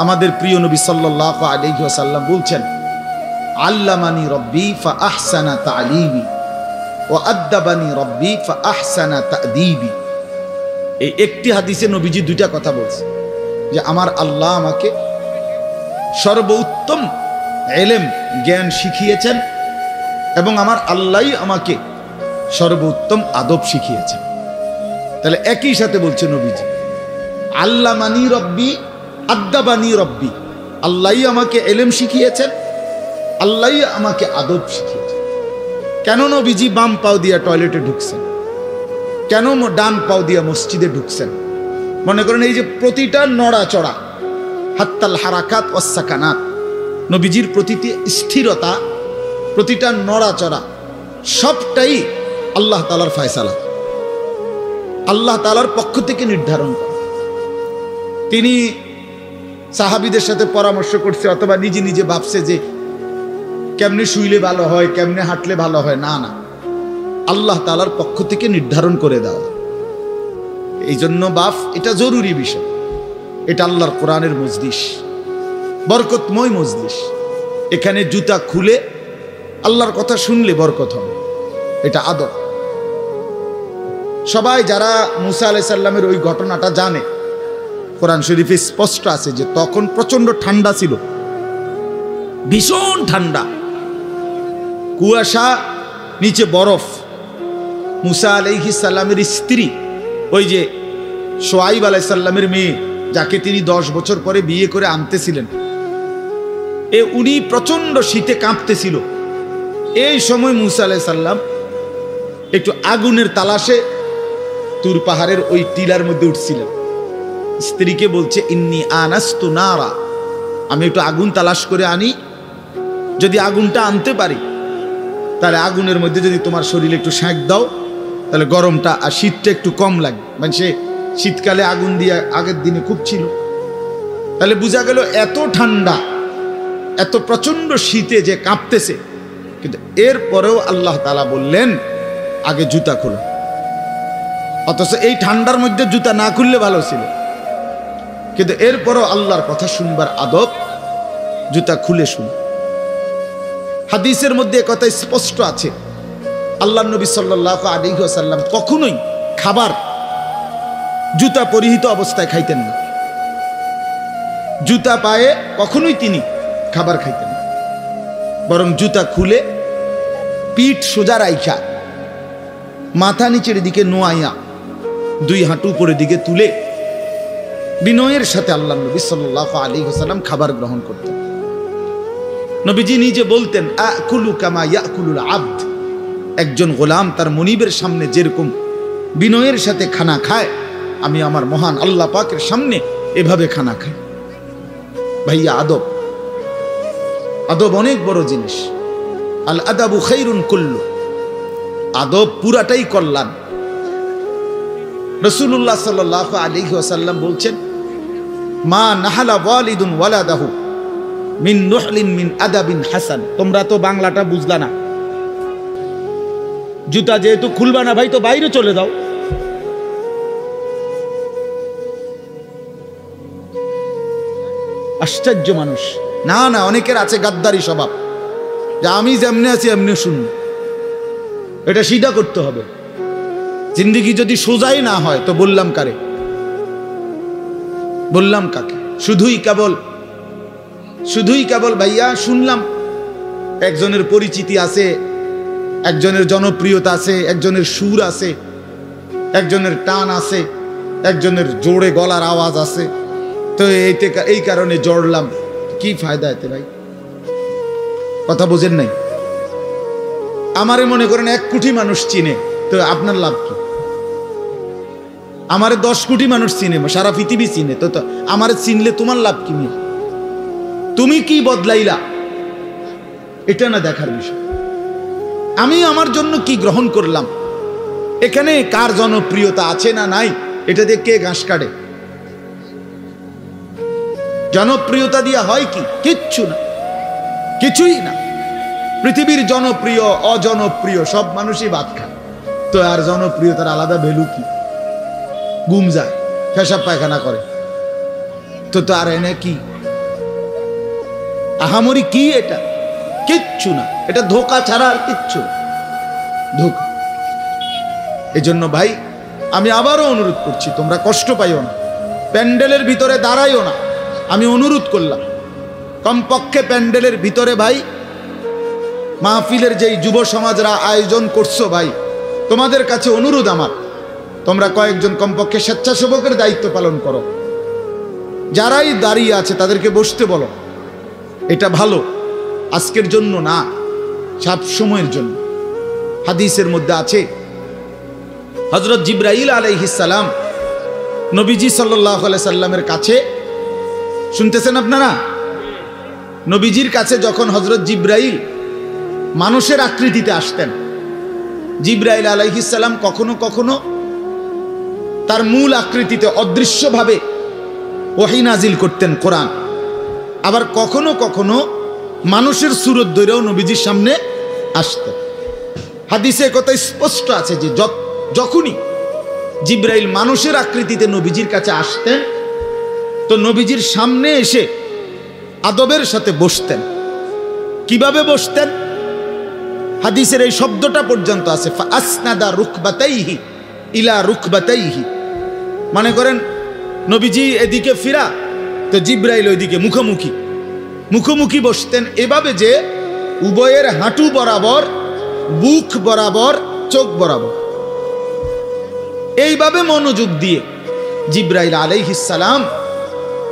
আমাদের প্রিয় নবী সাল্লাল্লাহু আলাইহি ওয়াসাল্লাম বলছেন, আল্লামানি রব্বি ফা আহসানা তালিমি ওয়া আদ্দাবানি রব্বি ফা আহসানা তাদিবি। এই একটি হাদিসে নবীজি দুইটা কথা বলছে, যে আমার আল্লাহ আমাকে সর্বোত্তম ইলম জ্ঞান শিখিয়েছেন এবং আমার আল্লাহই আমাকে সর্বোত্তম আদব শিখিয়েছেন। তাহলে একই সাথে বলছে নবীজি, আল্লামানি রব্বি আদ্দাবানি রব্বি, আল্লাহই আমাকে ইলম শিখিয়েছেন, আল্লাহই আমাকে আদব শিখিয়েছেন। কেন নবীজি বাম পাও দিয়া টয়লেটে ঢুকছেন? কেন ডান পাও দিয়া মসজিদে ঢুকছেন? মনে করেন এই যে প্রতিটা নড়াচড়া, হাত্তাল হারাকাত ওয়াস সাকানাত, নবীজির প্রতিটি স্থিরতা, প্রতিটা নড়াচড়া সবটাই আল্লাহ তাআলার ফয়সালা, আল্লাহ তাআলার পক্ষ থেকে নির্ধারণ করা। তিনি সাহাবীদের সাথে পরামর্শ করছে অথবা নিজে নিজে ভাবছে যে কেমনে শুইলে ভালো হয়, কেমনে হাঁটলে ভালো হয়, না না, আল্লাহ তাআলার পক্ষ থেকে নির্ধারণ করে দেওয়া। এই জন্য বাপ, এটা জরুরি বিষয়। এটা আল্লাহর কোরআনের মজলিস, বরকতময় মজলিস। এখানে জুতা খুলে আল্লাহর কথা শুনলে বরকত হবে, এটা আদব। সবাই যারা মুসা আলাইহিস সালামের ওই ঘটনাটা জানে, কোরআন শরীফে স্পষ্ট আছে যে তখন প্রচন্ড ঠান্ডা ছিল, ভীষণ ঠান্ডা, কুয়াশা, নিচে বরফ। মুসা আলাইহিস সালামের স্ত্রী, ওই যে শোয়াইব আলাইহিস সালামের মেয়ে, যাকে তিনি 10 বছর পরে বিয়ে করে আনতেছিলেন, উনি প্রচন্ড শীতে কাঁপতেছিল। এই সময় মুসা আলাইহিস সালাম একটু আগুনের তালাশে তুর পাহাড়ের ওই টিলার মধ্যে উঠছিলেন। স্ত্রীকে বলছে, ইন্নী আনাস্তু নারা, আমি একটু আগুন তালাশ করে আনি, যদি আগুনটা আনতে পারি তাহলে আগুনের মধ্যে যদি তোমার শরীরে একটু সেঁক দাও তাহলে গরমটা আর শীতটা একটু কম লাগবে। মানে সে শীতকালে আগুন দিয়ে আগের দিনে খুব ছিল, তাহলে বোঝা গেল এত ঠান্ডা, এত প্রচন্ড শীতে যে কাঁপতেছে। কিন্তু এরপরেও আল্লাহ তাআলা বললেন আগে জুতা খোলো। অথচ এই ঠান্ডার মধ্যে জুতা না খুললে ভালো ছিল, কিন্তু এরপরও আল্লাহর কথা শুনবার আদব, জুতা খুলে শুন। হাদিসের মধ্যে কথা স্পষ্ট আছে, আল্লাহর নবী সাল্লাল্লাহু আলাইহি ওয়াসাল্লাম কখনোই খাবার জুতা পরিহিত অবস্থায় খাইতেন না। জুতা পায়ে কখনোই তিনি খাবার খাইতেন না, বরং জুতা খুলে পিঠ সোজা রাইখা, মাথা নিচের দিকে নোয়াইয়া, 2 হাঁটু উপরের দিকে তুলে বিনয়ের সাথে আল্লাহর নবী সাল্লাল্লাহু আলাইহি ওয়াসাল্লাম খাবার গ্রহণ করতেন। নবীজি নিজে বলতেন, আকুলু কামা ইয়াকুলুল আবদ, একজন গোলাম তার মনিবের সামনে যেরকম বিনয়ের সাথে খানা খায়, আমি আমার মহান আল্লাহ পাকের সামনে এভাবে খানা খাই। ভাইয়া, আদব, আদব অনেক বড় জিনিস। আল আদাবু খাইরুন কুল্লু, আদব পুরাটাই কল্যাণ। রাসূলুল্লাহ সাল্লাল্লাহু আলাইহি ওয়াসাল্লাম বলছেন, মা নাহালা ওয়ালিদুন ওয়ালাদাহু মিন নুহলিন মিন আদাবিন হাসান। তোমরা তো বাংলাটা বুঝলা না, জুতা যেহেতু খুলবা না ভাই, তো বাইরে চলে যাও। আশ্চর্য মানুষ। না না, অনেকের আছে গাদ্দারি স্বভাব, যে আমি যেমনি আছি এমনি শুনুন। এটা সিধা করতে হবে। জিন্দেগি যদি সোজাই না হয় তো বললাম কারে, বললাম কাকে? শুধুই কেবল ভাইয়া শুনলাম একজনের পরিচিতি আছে, একজনের জনপ্রিয়তা আছে, একজনের সুর আছে, একজনের টান আছে, একজনের জোরে গলার আওয়াজ আছে, তো এই কারণে জড়লাম। কি ফায়দা এতে ভাই? কথা বোঝেন নাই? আমারে মনে করেন 1 কোটি মানুষ চিনে, তো আপনার লাভ কি? আমারে 10 কোটি মানুষ চিনে, সারা পৃথিবী চিনে, তো আমারে চিনলে তোমার লাভ কি? তুমি কি বদলাইলা, এটা না দেখার বিষয়। আমি আমার জন্য কি গ্রহণ করলাম, এখানে কার জনপ্রিয়তা আছে না নাই, এটা দিয়ে কে ঘাস কাটে? জনপ্রিয়তা দিয়া হয় কি? কিচ্ছু না, কিছুই না। পৃথিবীর জনপ্রিয় অজনপ্রিয় সব মানুষই ভাত খায়, তো আর জনপ্রিয়তার আলাদা ভ্যালু কি? ঘুম যায়, পেশাব পায়খানা করে, তো আর এনে কি আহামরি কি? এটা কিচ্ছু না, এটা ধোঁকা ছাড়া আর কিচ্ছু না, ধোঁকা। এই জন্য ভাই আমি আবারও অনুরোধ করছি, তোমরা কষ্ট পাইও না, প্যান্ডেলের ভিতরে দাঁড়াইও না। আমি অনুরোধ করলাম কমপক্ষে প্যান্ডেলের ভিতরে ভাই মাহফিলের যেই যুব সমাজরা আয়োজন করছো ভাই, তোমাদের কাছে অনুরোধ আমার, তোমরা কয়েকজন কমপক্ষে স্বেচ্ছাসেবকের দায়িত্ব পালন করো। যারাই দাঁড়িয়ে আছে তাদেরকে বসতে বলো। এটা ভালো, আজকের জন্য না, সব সময়ের জন্য। হাদিসের মধ্যে আছে হযরত জিবরাইল আলাইহিস সালাম নবীজি সাল্লাল্লাহু আলাইহি সাল্লামের কাছে, শুনতেছেন আপনারা, নবীজির কাছে যখন হযরত জিবরাইল মানুষের আকৃতিতে আসতেন, জিবরাইল আলাইহিস সালাম কখনো কখনো তার মূল আকৃতিতে অদৃশ্যভাবে ওহী নাজিল করতেন কোরআন, আবার কখনো কখনো মানুষের সুরত ধরেও নবীজির সামনে আসতেন। হাদিসে কথা স্পষ্ট আছে যে যখনই জিবরাইল মানুষের আকৃতিতে নবীজির কাছে আসতেন, তো নবীজির সামনে এসে আদবের সাথে বসতেন। কিভাবে বসতেন? হাদিসের এই শব্দটা পর্যন্ত আছে, ফাসনাদা রুকবাতাইহি ইলা রুকবাতাইহি, মানে করেন নবীজি এদিকে ফিরা, তো জিবরাইল ওইদিকে মুখোমুখি মুখোমুখি বসতেন, এভাবে যে উভয়ের হাঁটু বরাবর, বুক বরাবর, চোখ বরাবর, এইভাবে মনোযোগ দিয়ে জিবরাইল আলাইহিস সালাম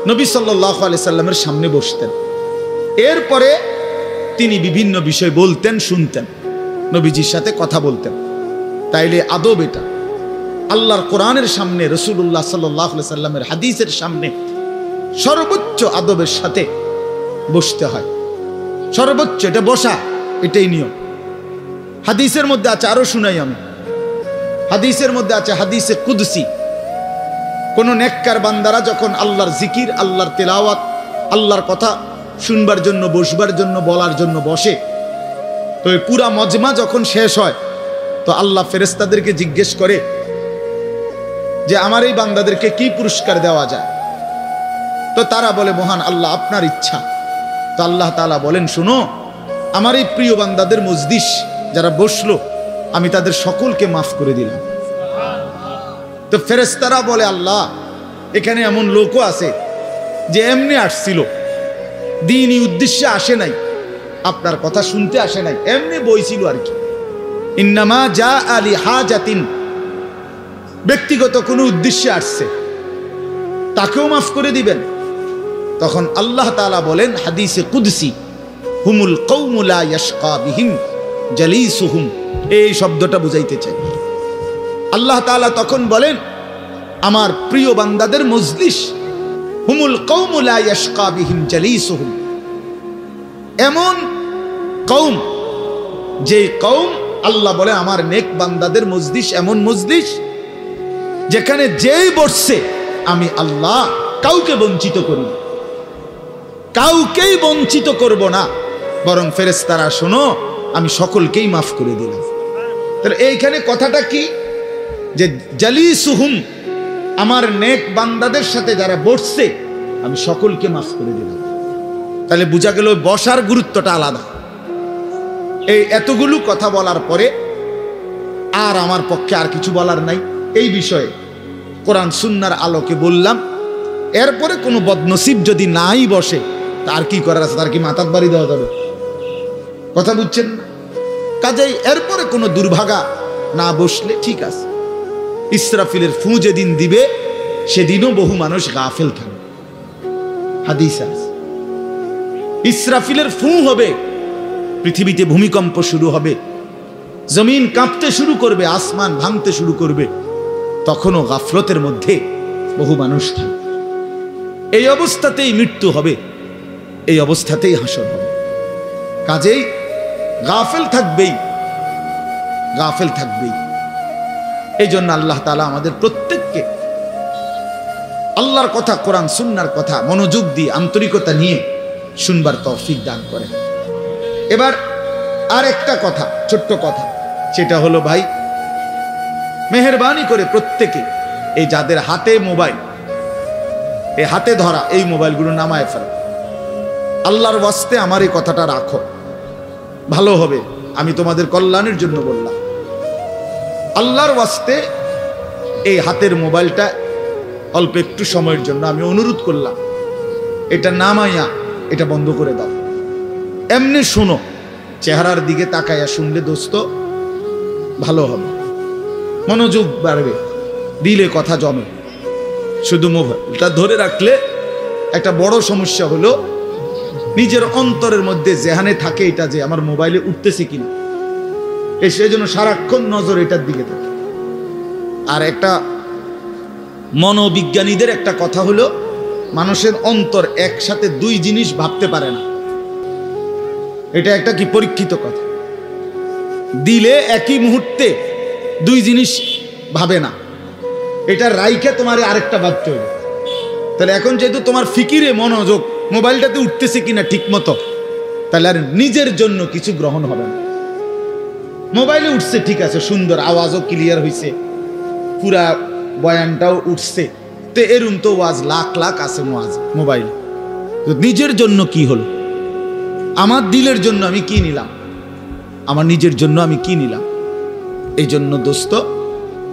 নবী সাল্লাল্লাহু আলাইহি সাল্লামের সামনে বসতেন। এরপরে তিনি বিভিন্ন বিষয় বলতেন, শুনতেন, নবীজির সাথে কথা বলতেন। তাইলে আদব এটা, আল্লাহর কোরআনের সামনে, রাসূলুল্লাহ সাল্লাল্লাহু আলাইহি সাল্লামের হাদিসের সামনে সর্বোচ্চ আদবের সাথে বসতে হয়, সর্বোচ্চ, এটা বসা, এটাই নিয়ম। হাদিসের মধ্যে আছে, আরো শুনাই আমি, হাদিসের মধ্যে আছে, হাদিসে কুদসি, কোন নেককার বান্দারা যখন আল্লাহর জিকির, আল্লাহর তেলাওয়াত, আল্লাহর কথা শুনবার জন্য, বসবার জন্য, বলার জন্য বসে, তো এই পুরা মজমা যখন শেষ হয়, তো আল্লাহ ফেরেশতাদেরকে জিজ্ঞেস করে যে আমার এই বান্দাদেরকে কি পুরস্কার দেওয়া যায়? তো তারা বলে, মহান আল্লাহ আপনার ইচ্ছা। তো আল্লাহ তাআলা বলেন, শুনো, আমার এই প্রিয় বান্দাদের মজলিস যারা বসলো, আমি তাদের সকলকে মাফ করে দিলাম। তো ফেরেশতারা বলে, আল্লাহ, এখানে এমন লোকও আছে যে এমনি আসছিল, দ্বীনি উদ্দেশ্যে আসে নাই, আপনার কথা শুনতে আসে নাই, এমনি বইছিল আর কি, ইন্নামা জা আলি হাজাতিন, ব্যক্তিগত কোনো উদ্দেশ্যে আসছে, তাকেও মাফ করে দিবেন। তখন আল্লাহ তাআলা বলেন হাদিসে কুদসি, হুমুল কওমু লা ইয়াশকা বিহিম জালিসুহুম, এই শব্দটা বুঝাইতে চাই। আল্লাহ তাআলা তখন বলেন, আমার প্রিয় বান্দাদের মজলিস, হুমুল কওমু লা ইয়াশকা বিহিম জালিসুহুম, এমন কওম, যে কওম, আল্লাহ বলে আমার নেক বান্দাদের মজলিস এমন মজলিস যেখানে যেই বসছে আমি আল্লাহ কাউকে বঞ্চিত করি না, কাউকেই বঞ্চিত করব না, বরং ফেরেশতারা শোনো, আমি সকলকেই মাফ করে দিলাম। তাহলে এইখানে কথাটা কি, যে জালিসুহুম, আমার নেক বান্দাদের সাথে যারা বসছে আমি সকলকে মাফ করে দিলাম। তাহলে বোঝা গেল বসার গুরুত্বটা আলাদা। এই এতগুলো কথা বলার পরে আর আমার পক্ষে আর কিছু বলার নাই এই বিষয়ে, কোরআন সুন্নাহর আলোকে বললাম। এরপরে কোনো বদনসিব যদি নাই বসে, তার কি করার আছে? তার কি মাথার বাড়ি দেওয়া যাবে? কথা বুঝছেন না? কাজেই এরপরে কোনো দুর্ভাগা না বসলে ঠিক আছে। ইসরাফিলের ফু যেদিন দিবে সেদিনও বহু মানুষ গাফেল থাকবে, হাদিস আছে। ইসরাফিলের ফু হবে, পৃথিবীতে ভূমিকম্প শুরু হবে, জমিন কাঁপতে শুরু করবে, আসমান ভাঙতে শুরু করবে, তখনও গাফলতের মধ্যে বহু মানুষ থাকবে। এই অবস্থাতেই মৃত্যু হবে, এই অবস্থাতেই হাসর হবে। কাজেই গাফেল থাকবেই, গাফেল থাকবেই। এই জন্য আল্লাহ তাআলা আমাদের প্রত্যেককে আল্লাহর কথা, কোরআন সুন্নাহর কথা মনোযোগ দিয়ে আন্তরিকতা নিয়ে শুনবার তৌফিক দান করেন। এবার আর একটা কথা, ছোট্ট কথা, সেটা হলো ভাই, মেহেরবানি করে প্রত্যেকে এই যাদের হাতে মোবাইল, এই হাতে ধরা এই মোবাইলগুলো নামায় ফেলো। আল্লাহর ওয়াস্তে আমার এই কথাটা রাখো, ভালো হবে। আমি তোমাদের কল্যাণের জন্য বললাম। আল্লাহর ওয়াস্তে এই হাতের মোবাইলটা অল্প একটু সময়ের জন্য আমি অনুরোধ করলাম, এটা নামাইয়া এটা বন্ধ করে দাও। এমনি শোনো, চেহারার দিকে তাকাইয়া শুনলে দোস্ত ভালো হবে, মনোযোগ বাড়বে, দিলে কথা জমে। শুধু মোবাইলটা ধরে রাখলে একটা বড় সমস্যা হলো নিজের অন্তরের মধ্যে যেখানে থাকে এটা যে আমার মোবাইলে উঠতেছে কিনা, সেই জন্য সারাক্ষণ নজর এটার দিকে থাকে। আর একটা মনোবিজ্ঞানীদের একটা কথা হলো, মানুষের অন্তর একসাথে দুই জিনিস ভাবতে পারে না। এটা একটা কি পরীক্ষিত কথা। দিলে একই মুহূর্তে দুই জিনিস ভাবে না, এটা রাইখে তোমার আরেকটা ভাবতে হবে। তাহলে এখন যেহেতু তোমার ফিকিরে মনোযোগ মোবাইলটাতে উঠতেছে কিনা ঠিক মতো, তাহলে আর নিজের জন্য কিছু গ্রহণ হবে না। মোবাইলে উঠছে ঠিক আছে, সুন্দর, আওয়াজও ক্লিয়ার হয়েছে, পুরা বয়ানটাও উঠছে, তো এরম তো ওয়াজ লাখ লাখ আছে মোবাইল। নিজের জন্য কি হলো? আমার দিলের জন্য আমি কি নিলাম? আমার নিজের জন্য আমি কি নিলাম? এই জন্য দোস্ত,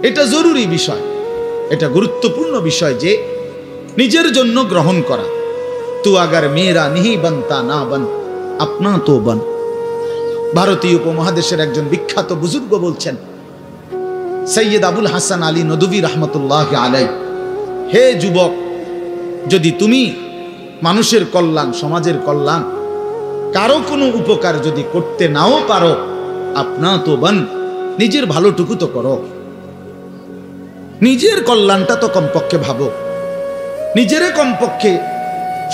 এটা জরুরি বিষয়, এটা গুরুত্বপূর্ণ বিষয় যে নিজের জন্য গ্রহণ করা। তু আগার মেরা নিহি বনতা না বন, আপনা তো বন। ভারতীয় উপমহাদেশের একজন বিখ্যাত বুজুর্গ বলছেন, সৈয়দ আবুল হাসান আলী নদভী রহমতুল্লাহ আলাই, হে যুবক, যদি তুমি মানুষের কল্যাণ, সমাজের কল্যাণ, কারো কোনো উপকার যদি করতে নাও পারো, আপনা তো বন, নিজের ভালোটুকু তো করো, নিজের কল্যাণটা তো কমপক্ষে ভাবো, নিজেরে কমপক্ষে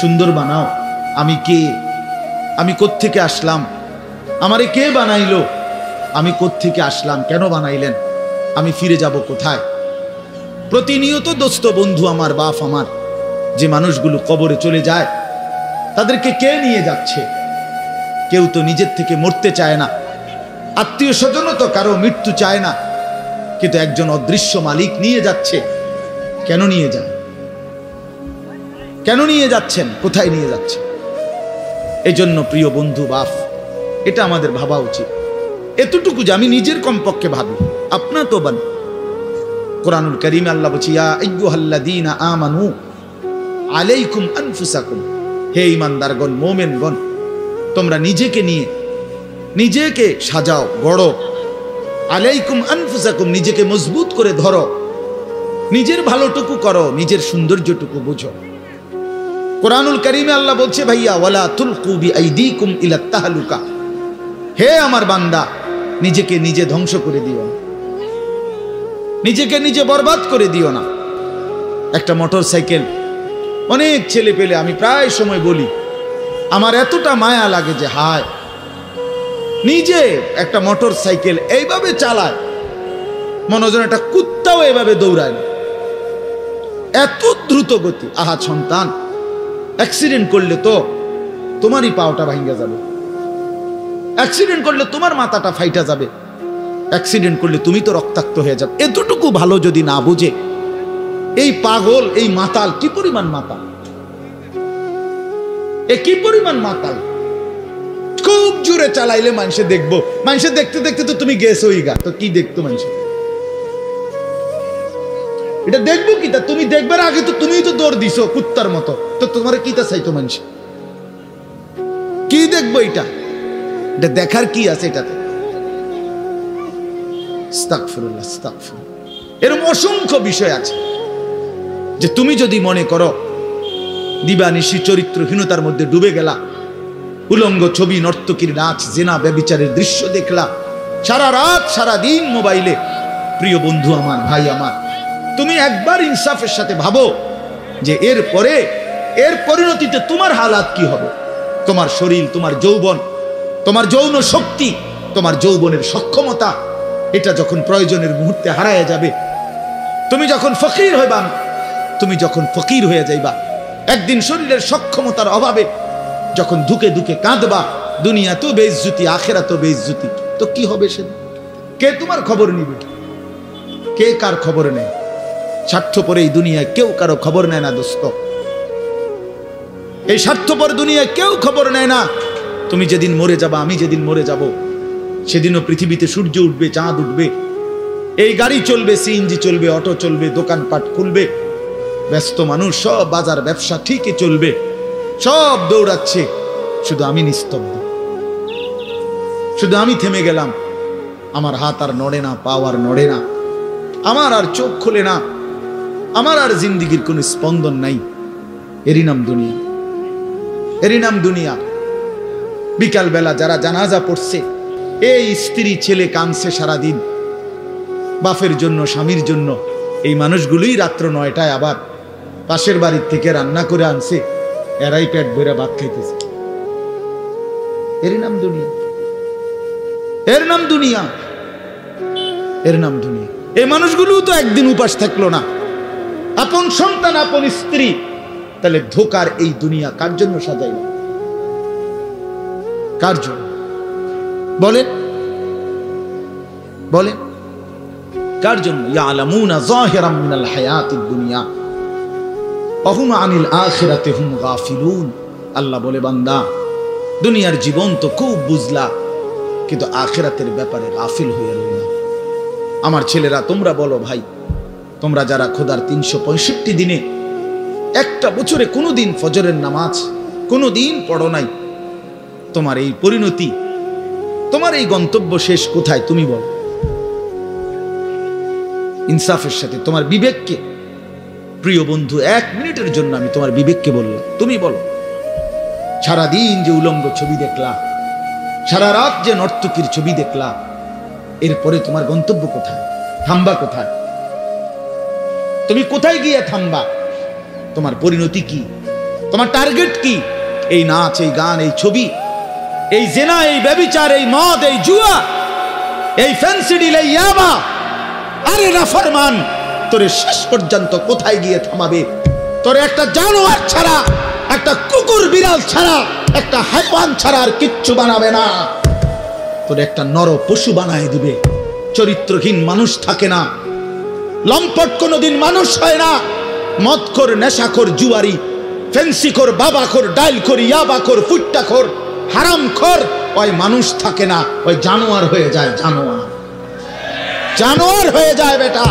সুন্দর বানাও। আমি কে? আমি কোত্থেকে আসলাম? আমারে কে বানাইলো? আমি কোত্থেকে আসলাম? কেন বানাইলেন? আমি ফিরে যাব কোথায়? প্রতিনিয়ত দোস্ত, বন্ধু আমার, বাপ আমার, যে মানুষগুলো কবরে চলে যায়, তাদেরকে কে নিয়ে যাচ্ছে? কেউ তো নিজের থেকে মরতে চায় না, আত্মীয় স্বজনও তো কারো মৃত্যু চায় না, কিন্তু একজন অদৃশ্য মালিক নিয়ে যাচ্ছে। কেন নিয়ে যান? কেন নিয়ে যাচ্ছেন? কোথায় নিয়ে যাচ্ছে? এই জন্য প্রিয় বন্ধু, বাপ, এটা আমাদের ভাবা উচিত। এতটুকু যে আমি নিজের কমপক্ষে ভাবি, আপনা তো বান। কোরআনুল কারীমে আল্লাহ বলছে, ইয়া আইয়ুহাল্লাযীনা আমানু আলাইকুম আনফুসাকুম, হে ঈমানদারগণ, মুমিনগণ, তোমরা নিজেকে নিয়ে নিজেকে সাজাও, গড়ো। আলাইকুম আনফুসাকুম, নিজেকে মজবুত করে ধরো, নিজের ভালোটুকু করো, নিজের সৌন্দর্যটুকু বুঝো। কোরআনুল কারীমে আল্লাহ বলছে, ভাইয়া ওয়ালা তুলকু বিআইদিকুম ইলা তাহলুকা, হে আমার বান্দা, নিজেকে নিজে ধ্বংস করে দিও না, নিজেকে নিজে বরবাদ করে দিও না। একটা মোটর সাইকেল, অনেক ছেলে পেলে, আমি প্রায় সময় বলি, আমার এতটা মায়া লাগে যে হায়, নিজে একটা মোটর সাইকেল এইভাবে চালায়, মনে হয় একটা কুত্তাও এভাবে দৌড়ায় না, এত দ্রুত গতি। আহা সন্তান, অ্যাক্সিডেন্ট করলে তো তোমারই পাওটা ভাঙ্গা যাবে, অ্যাক্সিডেন্ট করলে তোমার মাথাটা ফাইটা যাবে, অ্যাক্সিডেন্ট করলে তুমি তো রক্তাক্ত হয়ে যাবে। এতটুকু ভালো যদি না বুঝে এই পাগল, এই মাতাল, কি পরিমাণ মাতাল, এ কি পরিমাণ মাতাল। খুব জোরে চালাইলে মানুষে দেখবো, মানুষে দেখতে দেখতে তো তুমি গেছোই গা, তো কি দেখতো মানুষে? এটা দেখবো কি? তা তুমি দেখবার আগে তো তুমি তো দৌড় দিছো কুত্তার মতো, তো তোমার কি তা চাইতো মানুষ? কি দেখবো? এটা দেখার কি আছে এটাতে? আস্তাগফিরুল্লাহ, আস্তাগফিরুল্লাহ। এরকম অসংখ্য বিষয় আছে যে তুমি যদি মনে করো দিবানিশি চরিত্রহীনতার মধ্যে ডুবে গেলা, উলঙ্গ ছবি, নর্তকীর নাচ, জেনা, ব্যভিচারের দৃশ্য দেখলা, সারা রাত সারা দিন মোবাইলে, প্রিয় বন্ধু আমার, ভাই আমার, তুমি একবার ইনসাফের সাথে ভাবো যে এরপরে এর পরিণতিতে তোমার হালাত কি হবে। তোমার শরীর, তোমার যৌবন, তোমার যৌন শক্তি, তোমার যৌবনের সক্ষমতা, এটা যখন প্রয়োজনের মুহূর্তে হারায় যাবে, তুমি যখন ফকির হইবা, তুমি যখন ফকির হয়ে যাইবা, একদিন শরীরের সক্ষমতার অভাবে যখন ধুকে ধুকে কাঁদবা, দুনিয়া তো বেইজ্জতি, আখিরাত তো বেইজ্জতি, তো কি হবে সেদিন? কে তোমার খবর নিবে? কে কার খবর নেয়? স্বার্থপর এই দুনিয়ায় কেউ কারো খবর নেয় না দোস্ত। এই স্বার্থপর দুনিয়ায় কেউ খবর নেয় না। তুমি যেদিন মরে যাবা, আমি যেদিন মরে যাব, সেদিনও পৃথিবীতে সূর্য উঠবে, চাঁদ উঠবে, এই গাড়ি চলবে, সিএনজি চলবে, অটো চলবে, দোকানপাট খুলবে, ব্যস্ত মানুষ সব বাজার ব্যবসা ঠিকই চলবে, সব দৌড়াচ্ছে, শুধু আমি নিস্তব্ধ, শুধু আমি থেমে গেলাম। আমার হাত আর নড়ে না, পা আর নড়ে না, আমার আর চোখ খোলে না, আমার আর জিন্দিগির কোনো স্পন্দন নাই। এরই নাম দুনিয়া, এরই নাম দুনিয়া। বিকাল বেলা যারা জানাজা পড়ছে, এই স্ত্রী ছেলে কাঁদছে সারাদিন বাপের জন্য, স্বামীর জন্য, এই মানুষগুলোই রাত্র 9টায় আবার পাশের বাড়ির থেকে রান্না করে আনছে, এরাই পেট ভরে ভাত খাইতেছে। এরই নাম দুনিয়া, এর নাম দুনিয়া, এর নাম দুনিয়া। এই মানুষগুলো তো একদিন উপাস থাকলো না, আপন সন্তান, আপন স্ত্রী, তাহলে ধোকার এই দুনিয়া কার জন্য সাজাইল? কার জন্য বলেন, বলেন কার জন্য? ইয়ালামুনা যাহিরাম মিনাল হায়াতিদ দুনিয়া ওয়া হুম আনিল আখিরাতি হুম গাফিলুন। আল্লাহ বলে, বান্দা দুনিয়ার জীবন তো খুব বুঝলা, কিন্তু আখিরাতের ব্যাপারে গাফিল হয়ে রইল। আমার ছেলেরা, তোমরা বলো ভাই, তোমরা যারা খোদার 365 দিনে একটা বছরে কোনোদিন ফজরের নামাজ কোনোদিন পড়ো নাই, তোমার এই পরিণতি, তোমার এই গন্তব্য শেষ কোথায়? তুমি বলো ইনসাফের সাথে, তোমার বিবেককে। প্রিয় বন্ধু, 1 মিনিটের জন্য আমি তোমার বিবেককে বললাম, তুমি বলো, সারাদিন যে উলঙ্গ ছবি দেখলা, সারা রাত যে নর্তকীর ছবি দেখলা, এরপরে তোমার গন্তব্য কোথায়? থামবা কোথায়? তুমি কোথায় গিয়ে থামবা? তোমার পরিণতি কি? তোমার টার্গেট কি? এই নাচ, এই গান, এই ছবি, এই জেনা, এই ব্যভিচার, এই মদ, এই জুয়া, এই ফ্যান্সিডিল, এই ইয়াবা, আরে নাফরমান, তোরে শেষ পর্যন্ত কোথায় গিয়ে থামাবে? তোরে একটা জানোয়ার ছাড়া, একটা কুকুর বিড়াল ছাড়া, একটা হাইওয়ান ছাড়া আর কিচ্ছু বানাবে না। তোরে একটা নর পশু বানায় দিবে। চরিত্রহীন মানুষ থাকে না, লম্পট কোনোদিন মানুষ হয় না। মদখোর, নেশাখোর, জুয়ারি, ফেন্সিখোর, বাবাখোর, ডাইলখোর, ইয়াবাখোর, ফুট্টাখোর, হারামখোর, ওই মানুষ থাকে না, ওই জানোয়ার হয়ে যায়। জানোয়ার, জানোয়ার হয়ে যায় বেটা,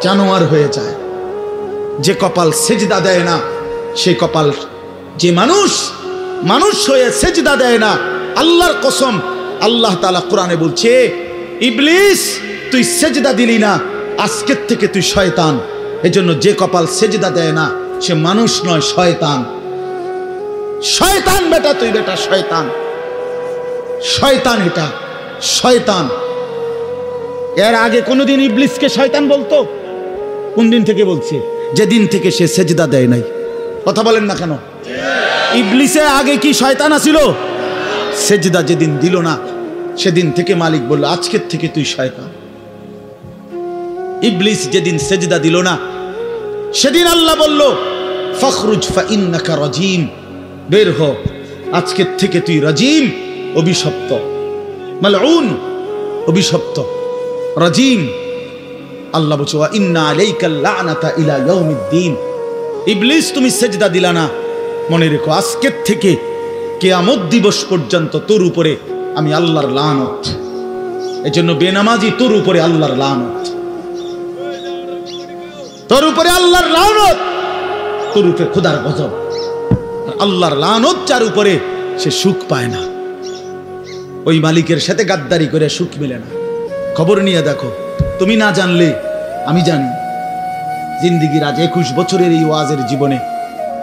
জানোয়ার হয়ে যায়। যে কপাল সেজদা দেয় না, সে কপাল, যে মানুষ মানুষ হয়ে সেজদা দেয় না, আল্লাহর কসম, আল্লাহ তাআলা কোরআনে বলছে, ইবলিস তুই সেজদা দিলি না, আজকের থেকে তুই শয়তান। এজন্য যে কপাল সেজদা দেয় না, সে মানুষ নয়, শয়তান। শয়তান বেটা, তুই বেটা শয়তান, শয়তান, এটা শয়তান। এর আগে কোনোদিন ইবলিসকে শয়তান বলতো? কোন দিন থেকে বলছে? যেদিন থেকে সে সেজদা দেয় নাই। কথা বলেন না কেন? ইবলিসের আগে কি শয়তান আছিল? সেজদা যেদিন দিল না, সেদিন থেকে মালিক বলল, আজকের থেকে তুই শয়তান। ইবলিস যেদিন সেজদা দিল না, সেদিন আল্লাহ বলল, ফখরুজ ফাইন্নাকা রাজিম, বের হ, আজকের থেকে তুই রাজিম, অভিশপ্ত, মালউন, অভিশপ্ত, রাজিম। আল্লাহ বলছে, ওয়া ইন্না আলাইকা লানাতা ইলা ইয়াউমিদ্দিন। ইবলিস তুমি সেজদা দিলা না, মনে রেখো আজকের থেকে কিয়ামত দিবস পর্যন্ত তোর উপরে আমি আল্লাহর লানত। এজন্য বেনামাজি তোর উপরে আল্লাহর লানত, তোর উপরে আল্লাহর লানত, তোর উপরে খোদার গজব। আল্লাহর লানত যার উপরে, সে সুখ পায় না। ওই মালিকের সাথে গাদ্দারি করে সুখ মেলে না। খবর নিয়ে দেখো, তুমি না জানলে আমি জানি। জিন্দিগির আজ 21 বছরের এই ওয়াজের জীবনে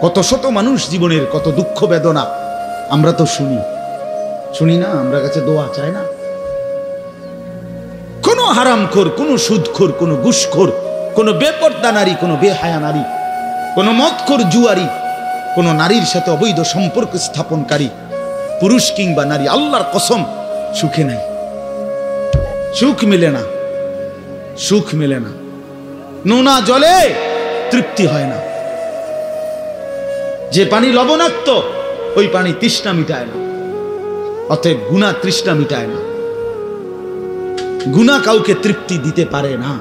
কত শত মানুষ জীবনের কত দুঃখ বেদনা আমরা তো শুনি না? আমরা কাছে দোয়া চাই না? কোন হারামখোর, কোন সুদখোর, কোন ঘুষখোর, কোন বেপর্দা নারী, কোন বেহায়া নারী, কোন মদখোর, জুয়ারি, কোন নারীর সাথে অবৈধ সম্পর্ক স্থাপনকারী পুরুষ কিংবা নারী, আল্লাহর কসম সুখে নাই, সুখ মিলে না, সুখ মিলে না। নোনা জলে তৃপ্তি হয় না। যে পানি লবণাক্ত ওই পানি তৃষ্ণা মিটায় না। অতএব গুনাহ তৃষ্ণা মিটায় না। গুনাহ কাউকে তৃপ্তি দিতে পারে না।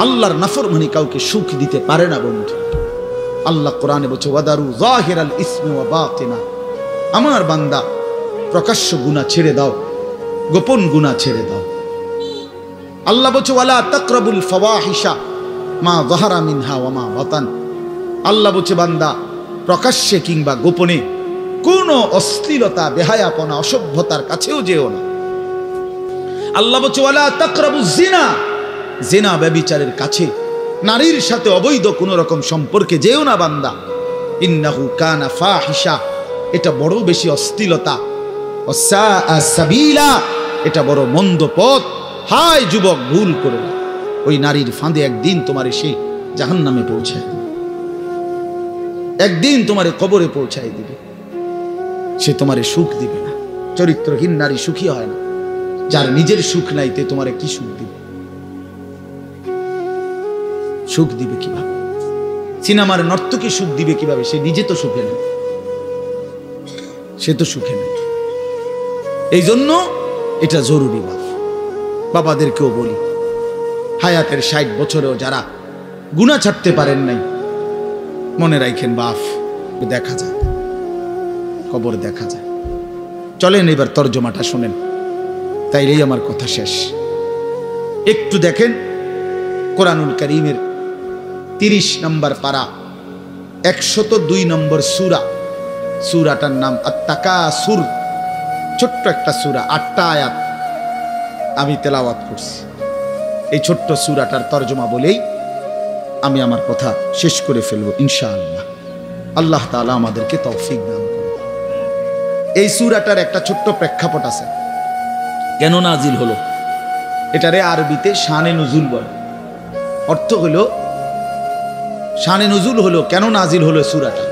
আল্লাহর নাফরমানি কাউকে সুখ দিতে পারে না বন্ধু। আল্লাহ কোরআনে বলছে ওয়াদারু যাহিরাল ইসমি ওয়া বাতিনা, আমার বান্দা প্রকাশ্য গুনাহ ছেড়ে দাও, গোপন গুনাহ ছেড়ে দাও। আল্লাহ বলছে ওয়ালা তাকরাবুল ফাওয়াহিশা মা যাহারা মিনহা ওয়া মা বাতান, আল্লাহ বলছে বান্দা প্রকাশ্যে কিংবা গোপনে কোন অশ্লীলতা, বেহায়াপনা, অসভ্যতার কাছেও যেও না। আল্লাহ বলছে ওয়ালা তাকরাবুজ জিনা, জিনা ব্যভিচারের কাছে, নারীর সাথে অবৈধ কোন রকম সম্পর্কে যেও না বান্দা। ইন্নাহু কানা ফাহিশা, এটা বড় বেশি অশ্লীলতা। ওয়াসাআ সাবিলা, এটা বড় মন্দ পথ। হায় যুবক, ভুল করো না। ওই নারীর ফাঁদে একদিন তোমারে সে জাহান্নামে পৌঁছায় দিবে, একদিন তোমারে কবরে পৌঁছায় দিবে। সে তোমারে সুখ দিবে না। চরিত্রহীন নারী সুখী হয় না। যার নিজের সুখ নাই তে তোমারে কি সুখ দিবে? সুখ দিবে কিভাবে? সিনেমার নর্তকী সুখ দিবে কিভাবে? সে নিজে তো সুখে নেই, সে তো সুখে নেই। এই জন্য এটা জরুরি। বাবাদেরকেও বলি, হায়াতের 60 বছরেও যারা গুনাহ ছাড়তে পারেন নাই, মনে রাখেন বাপ, দেখা যায়, কবর দেখা যায়। চলেন এবার তর্জমাটা শুনেন, তাইলেই আমার কথা শেষ। একটু দেখেন কোরআনুল কারীমের 30 নম্বর পারা 102 নম্বর সূরা। সূরাটার নাম আত-তাকাসুর। ছোট্ট একটা সূরা, 8টা আয়াত আমি তেলাওয়াত করছি। এই ছোট্ট সূরাটার তর্জমা বলেই আমি আমার কথা শেষ করে ফেলবো ইনশাআল্লাহ। আল্লাহ তাআলা আমাদেরকে তৌফিক দান করুন। এই সূরাটার একটা ছোট্ট প্রেক্ষাপট আছে, কেন নাজিল হলো। এটারে আরবিতে শানে নুজুল বলে। অর্থ হলো শানে নুজুল হলো, কেন নাজিল হলো সূরাটা।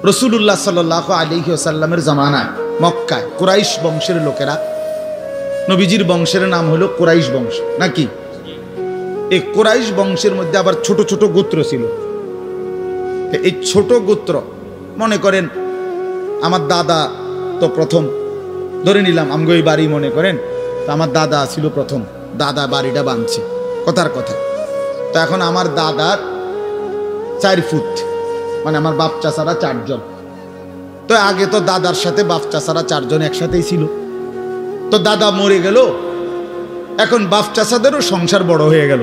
রাসূলুল্লাহ সাল্লাল্লাহু আলাইহি ওয়াসাল্লামের জামানায় মক্কায় কুরাইশ বংশের লোকেরা, নবীজির বংশের নাম হলো কুরাইশ বংশ নাকি? এই কুরাইশ বংশের মধ্যে আবার ছোট ছোট গোত্র ছিল। এই ছোট গোত্র, মনে করেন আমার দাদা তো প্রথম, ধরে নিলাম আমগো এই বাড়ি, মনে করেন তো আমার দাদা ছিল প্রথম, দাদা বাড়িটা বাঁধছে, কথার কথা। তো এখন আমার দাদার 4 ফুট, মানে আমার বাপ চাচারা 4 জন। তো আগে তো দাদার সাথে বাপ চাচারা 4 জন একসাথেই ছিল। তো দাদা মরে গেল, এখন বাপ চাচাদেরও সংসার বড় হয়ে গেল।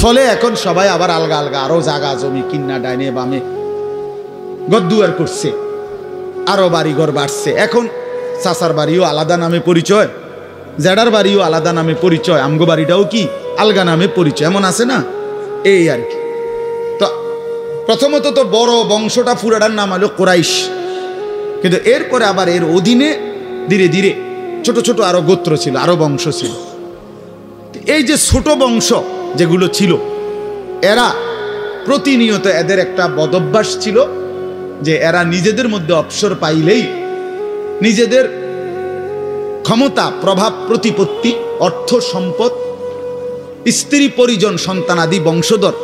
ফলে এখন সবাই আবার আলগা আলগা আরো জায়গা জমি কিন্না ডাইনে বামে গদ্দুয়ার করছে, আরো বাড়িঘর বাড়ছে। এখন চাচার বাড়িও আলাদা নামে পরিচয়, জেডার বাড়িও আলাদা নামে পরিচয়, আমগো বাড়িটাও কি আলগা নামে পরিচয়, এমন আছে না? এই আর কি। তো প্রথমত তো বড় বংশটা পুরাটার নাম হলো কুরাইশ, কিন্তু এরপরে আবার এর অধীনে ধীরে ধীরে ছোট ছোট আরো গোত্র ছিল, আরো বংশ ছিল। এই যে ছোট বংশ যেগুলো ছিল, এরা প্রতিনিয়ত, এদের একটা বদভ্যাস ছিল যে এরা নিজেদের মধ্যে অবসর পাইলেই নিজেদের ক্ষমতা, প্রভাব, প্রতিপত্তি, অর্থ সম্পদ, স্ত্রী পরিজন, সন্তানাদি, বংশধর,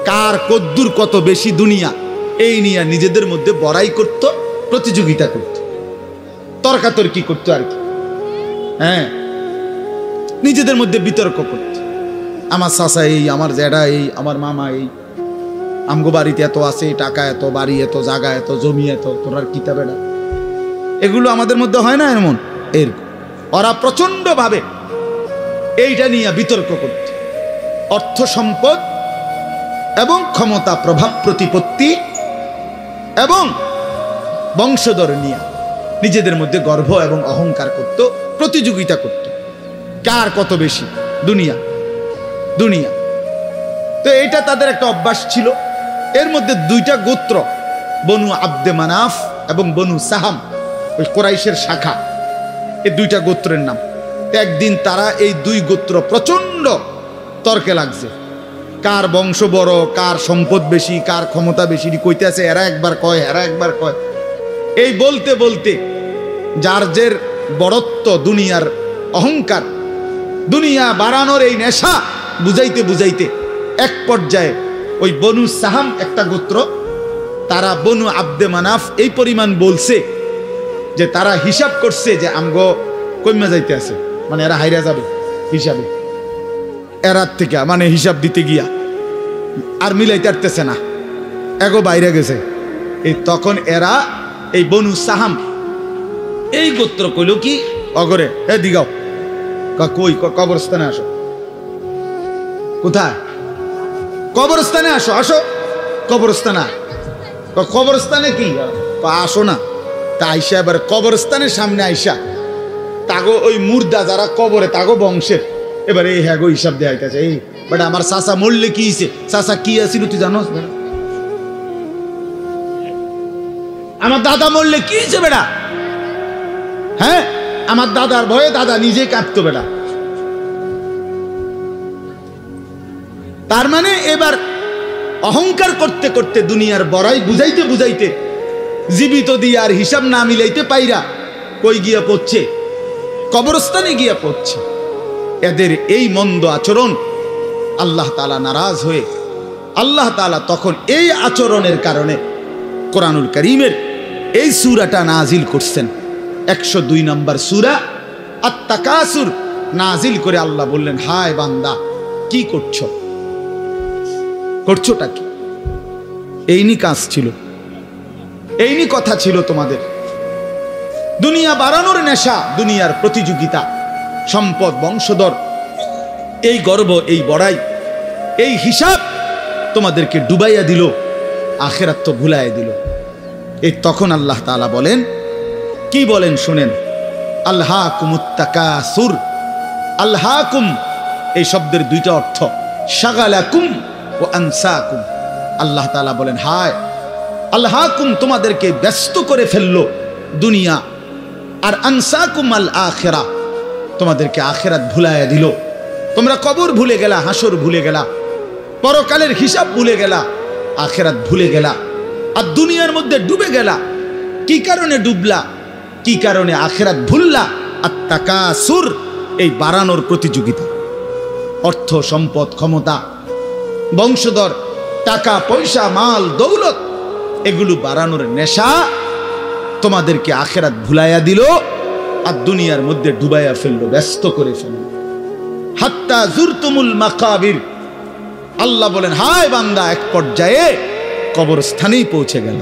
কার কদ্দুর কত বেশি দুনিয়া, এই নিয়ে নিজেদের মধ্যে বড়াই করত, প্রতিযোগিতা করত, তর্কাতর্কি করতো আর কি। হ্যাঁ, নিজেদের মধ্যে বিতর্ক করত। আমার চাচা এই, আমার জেঠা এই, আমার মামা এই, আমগো বাড়িতে এত আছে, টাকা এত, বাড়ি এত, জায়গা এত, জমি এত, তোরার কিতাবে না। এগুলো আমাদের মধ্যে হয় না এমন? এরকম ওরা প্রচন্ড ভাবে এইটা নিয়ে বিতর্ক করত। অর্থ সম্পদ এবং ক্ষমতা, প্রভাব, প্রতিপত্তি এবং বংশধর নিয়ে নিজেদের মধ্যে গর্ব এবং অহংকার করত, প্রতিযোগিতা করত, কার কত বেশি দুনিয়া দুনিয়া। তো এটা তাদের একটা অভ্যাস ছিল। এর মধ্যে 2টা গোত্র, বনু আব্দে মানাফ এবং বনু সাহাম, ওই কুরাইশের শাখা, এই 2টা গোত্রের নাম। একদিন তারা এই 2 গোত্র প্রচন্ড তর্কে লাগছে, কার বংশ বড়, কার সম্পদ বেশি, কার ক্ষমতা বেশি, কইতে আছে। এরা একবার কয়, এরা একবার কয়। এই বলতে বলতে যার বড়ত্ব, দুনিয়ার অহংকার, দুনিয়া বাড়ানোর এই নেশা বুঝাইতে বুঝাইতে এক পর্যায়ে ওই বনু সাহাম একটা গোত্র, তারা বনু আব্দে মানাফ এই পরিমাণ বলছে যে তারা হিসাব করছে যে আমগো কইমা যাইতে আছে, মানে এরা হাইরা যাবে হিসাবে, এরার থেকে মানে হিসাব দিতে গিয়া আর মিলাইতে পারতেছে না, এগো বাইরে গেছে। এই তখন এরা এই বনু সাহাম এই গোত্র কইল কি অগরে, এ দিগাও, কই কবরস্থানে আসো। কোথায়? কবরস্থানে আসো, আসো কবরস্থানে। কবরস্থানে কি আসো না? তা আইসা এবার কবরস্থানের সামনে আইসা তাগো ওই মুর্দা যারা কবরে তাগো বংশের এবার এই হ্যাগো হিসাব দেয়া হইতেছে। এই বেটা আমার চাচা মরলে কি হইছে, চাচা কি আছিল তুই জানোস? আমার দাদা মরলে কি হয়েছে বেটা? হ্যাঁ, আমার দাদার ভয়ে দাদা নিজে কাঁপতো বেটা। তার মানে এবার অহংকার করতে করতে দুনিয়ার বড়াই বুঝাইতে বুঝাইতে জীবিত দিয়ে আর হিসাব না মিলাইতে পাইরা কই গিয়া পড়ছে? কবরস্থানে গিয়া পড়ছে। এদের এই মন্দ আচরণ আল্লাহ তাআলা নারাজ হয়ে আল্লাহ তাআলা তখন এই আচরণের কারণে কোরআনুল কারীমের এই সূরাটা নাজিল করছেন। 102 নম্বর সূরা আত-তাকাসুর নাজিল করে আল্লাহ বললেন, হায় বান্দা কি করছো? করছোটা কি? এইনি কাজ ছিল, এইনি কথা ছিল তোমাদের। দুনিয়া বাড়ানোর নেশা, দুনিয়ার প্রতিযোগিতা, সম্পদ, বংশধর, এই গর্ব, এই বড়াই, এই হিসাব তোমাদেরকে ডুবাইয়া দিল, আখিরাত তো ভুলাইয়া দিল। এই তখন আল্লাহ তাআলা বলেন, কি বলেন শুনেন, আলহাকুমুত তাকাসুর। আলহাকুম এই শব্দের দুইটা অর্থ, শাগালাকুম ও আনসাকুম। আল্লাহ তাআলা বলেন, হায় আলহাকুম তোমাদেরকে ব্যস্ত করে ফেললো দুনিয়া, আর আনসাকুম আল আখিরা তোমাদেরকে আখিরাত ভুলাইয়া দিল। তোমরা কবর ভুলে গেলা, হাসর ভুলে গেলা, পরকালের হিসাব ভুলে গেলা, আখিরাত ভুলে গেলা, আর দুনিয়ার মধ্যে ডুবে গেলা। কি কারণে ডুবলা? কি কারণে আখিরাত ভুললা? আত-তাকাসুর এই বাড়ানোর প্রতিযোগিতা, অর্থ সম্পদ, ক্ষমতা, বংশধর, টাকা পয়সা, মাল দৌলত, এগুলো বাড়ানোর নেশা তোমাদেরকে আখিরাত ভুলাইয়া দিল আর দুনিয়ার মধ্যে ডুবাইয়া ফেললো, ব্যস্ত করে ফেললো। হাত্তা জুরতুমুল মাকাবির। আল্লাহ বলেন, হায় বান্দা এক পর্যায়ে কবরস্থানেই পৌঁছে গেল।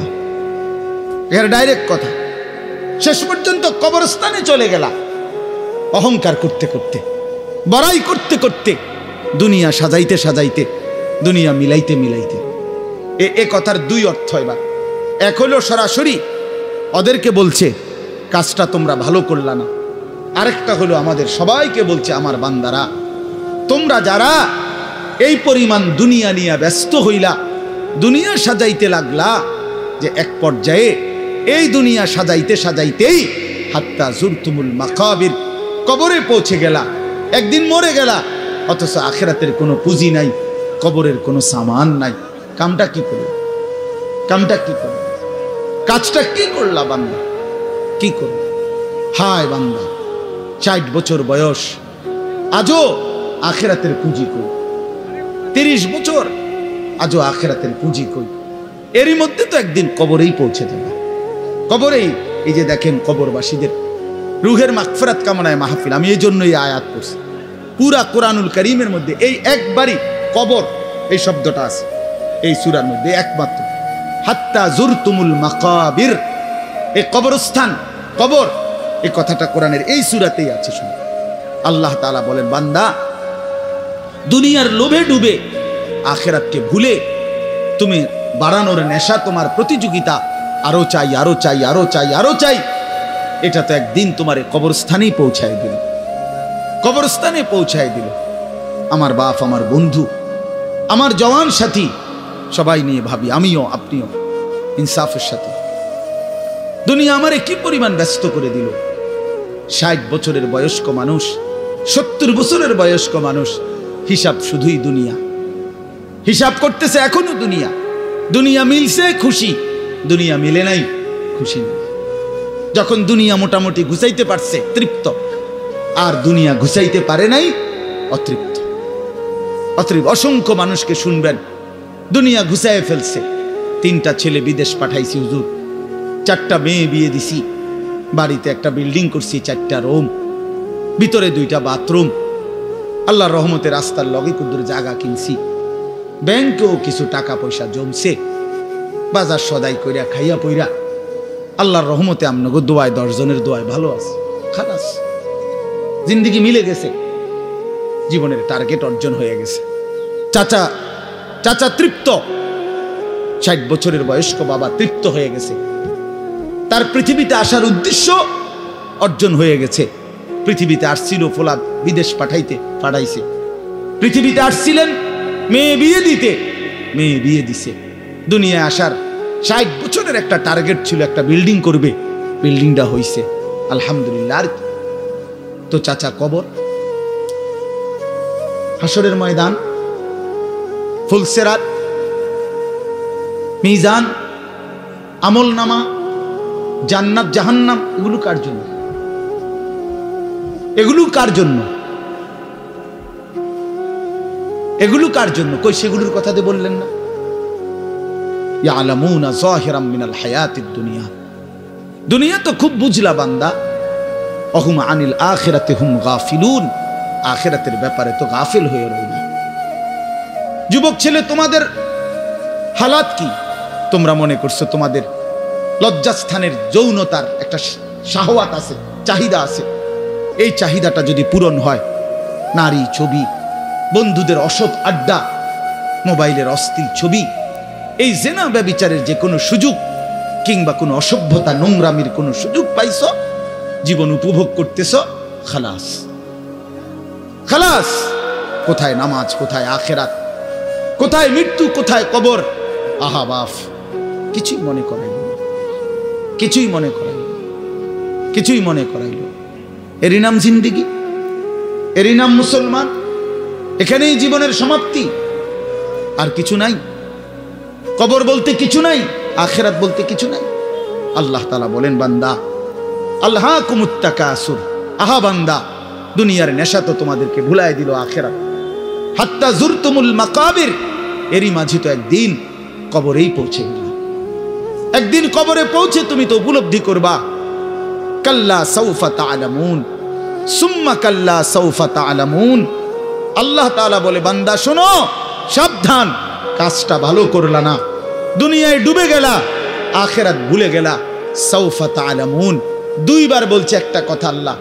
এর ডাইরেক্ট কথা, শেষ পর্যন্ত কবরস্থানে চলে গেলা। অহংকার করতে করতে, বড়াই করতে করতে, দুনিয়া সাজাইতে সাজাইতে, দুনিয়া মিলাইতে মিলাইতে। এ কথার দুই অর্থ। এবার এক হলো সরাসরি ওদেরকে বলছে কাজটা তোমরা ভালো করলা না, আরেকটা হলো আমাদের সবাইকে বলছে, আমার বান্দারা তোমরা যারা এই পরিমাণ দুনিয়া নিয়ে ব্যস্ত হইলা, দুনিয়া সাজাইতে লাগলা, যে এক পর্যায়ে এই দুনিয়া সাজাইতে সাজাইতেই হাত্তা জুরতুমুল মাকাবির, কবরে পৌঁছে গেলা, একদিন মরে গেলা, অথচ আখিরাতের কোনো পুঁজি নাই, কবরের কোনো সামান নাই। কামটা কি করল? কামটা কি করল? কাজটা কি করলা বান্দা? কি করল? হায় বান্দা 60 বছর বয়স, আজও আখিরাতের পুঁজি কই? 30 বছর, আজও আখিরাতের পুঁজি কই? এরই মধ্যে তো একদিন কবরেই পৌঁছে যাবে। কবরেই এই যে দেখেন কবরবাসীদের রুহের মাগফিরাত কামনায় মাহফিল। আমি এই জন্যই আয়াত পড়ছি। পুরা কোরআনুল কারীমের মধ্যে এই একবারই কবর এই শব্দটা আছে এই সূরার মধ্যে একমাত্র। হাত্তা জুরতুমুল মাকাবির, এই কবরস্থান, কবর, এই কথাটা কোরআনের এই সূরাতেই আছে। শুনুন, আল্লাহ তাআলা বলেন, বান্দা দুনিয়ার লোভে ডুবে আখিরাতকে ভুলে তুমি বাড়ানোর নেশা, তোমার প্রতিযোগিতা, আরো চাই, আরো চাই, আরো চাই, আরো চাই, এটা তো একদিন তোমার কবরস্থানেই পৌঁছায় দিল। কবরস্থানে পৌঁছায় দিল। আমার বাপ, আমার বন্ধু, আমার জওয়ান সাথী, সবাই নিয়ে ভাবি, আমিও আপনিও ইনসাফের সাথে। দুনিয়া আমারে কি পরিমাণ ব্যস্ত করে দিল। 60 বছরের বয়স্ক মানুষ, 70 বছরের বয়স্ক মানুষ, হিসাব শুধুই দুনিয়া, হিসাব করতেছে এখনো দুনিয়া। দুনিয়া মিলছে খুশি, দুনিয়া মিলে নাই খুশি নেই। যখন দুনিয়া মোটামুটি ঘুষাইতে পারছে তৃপ্ত, আর দুনিয়া ঘুষাইতে পারে নাই অতৃপ্ত। অতৃপ্ত অসংখ্য মানুষকে শুনবেন দুনিয়া ঘুষায় ফেলছে। 3টা ছেলে বিদেশ পাঠাইছি হুজুর, 4টা মেয়ে বিয়ে দিছি, বাড়িতে একটা বিল্ডিং করছি, 4টা রুম, ভিতরে 2টা বাথরুম, আল্লাহর রহমতে রাস্তার লগে কুদুর জায়গা কিনছি, ব্যাংকেও কিছু টাকা পয়সা জমছে, বাজার সদাই কইরা খাইয়া পইরা আল্লাহর রহমতে আমনগো দোয়ায় 10 জনের দোয়ায় ভালো আছে, খালাস জিন্দেগি মিলে গেছে, জীবনের টার্গেট অর্জন হয়ে গেছে। চাচা তৃপ্ত, 60 বছরের বয়স্ক বাবা তৃপ্ত হয়ে গেছে, তার পৃথিবীতে আসার উদ্দেশ্য অর্জন হয়ে গেছে। পৃথিবীতে আসছিল ফোলা বিদেশ পাঠাইছে, পৃথিবীতে আসছিলেন মেয়ে বিয়ে দিতে, মেয়ে বিয়ে দিছে। দুনিয়ায় আসার 60 বছরের একটা টার্গেট ছিল, একটা বিল্ডিং করবে, বিল্ডিংটা হইছে আলহামদুলিল্লাহ। আর তো চাচা কবর, হাসরের ময়দান, ফুলসেরাত, মিজান, আমল নামা, জান্নাত জাহান্নাম, এগুলো কার জন্য? এগুলো কার জন্য? এগুলো কার জন্য? কই সেগুলোর কথা দিয়ে বললেন না? ইয়ালামুনা যাহিরাম মিনাল হায়াতিদ দুনিয়া, দুনিয়া তো খুব বুঝলা বান্দা, অহুম আনিল আখিরাতি হুম গাফিলুন, আখিরাতের ব্যাপারে তো গাফিল হয়ে রইল। যুবক ছেলে, তোমাদের হালাত কি? তোমরা মনে করছো তোমাদের লজ্জাস্থানের যৌনতার একটা শাহওয়াত আছে, চাহিদা আছে, এই চাহিদাটা যদি পূরণ হয়, নারী, ছবি, বন্ধুদের অসৎ আড্ডা, মোবাইলের অস্থির ছবি, এই জেনা ব্যভিচারের যে কোনো সুযোগ কিংবা কোনো অসভ্যতা নোংরামির কোনো সুযোগ পাইছ, জীবন উপভোগ করতেছ, খালাস খালাস। কোথায় নামাজ, কোথায় আখেরাত, কোথায় মৃত্যু, কোথায় কবর? আহা বাফ, কিছুই মনে করাইল, কিছুই মনে করাইল, কিছুই মনে করাইল। এরই নাম জিন্দেগি, এরই নাম মুসলমান। এখানেই জীবনের সমাপ্তি, আর কিছু নাই। কবর বলতে কিছু নাই, আখিরাত বলতে কিছু নাই। আল্লাহ তাআলা বলেন, বান্দা আল্লাহকুমুত তাকাসুর, আহা বান্দা, দুনিয়ার নেশা তো তোমাদেরকে ভুলায় দিল আখিরাত। হাত্তা জুরতুমুল মাকাবির, এরই মাঝে তো একদিন কবরেই পৌঁছে গেল। একদিন কবরে পৌঁছে তুমি তো উপলব্ধি করবা, কাল্লা সাউফা তা'লামুন সুম্মা কাল্লা সাউফা তা'লামুন। আল্লাহ তাআলা বলে, বান্দা শোনো, সাবধান, কাজটা ভালো করলা না, দুনিয়ায় ডুবে গেলা, আখিরাত ভুলে গেলা। সাউফা তা'লামুন 2 বার বলছে একটা কথা আল্লাহ,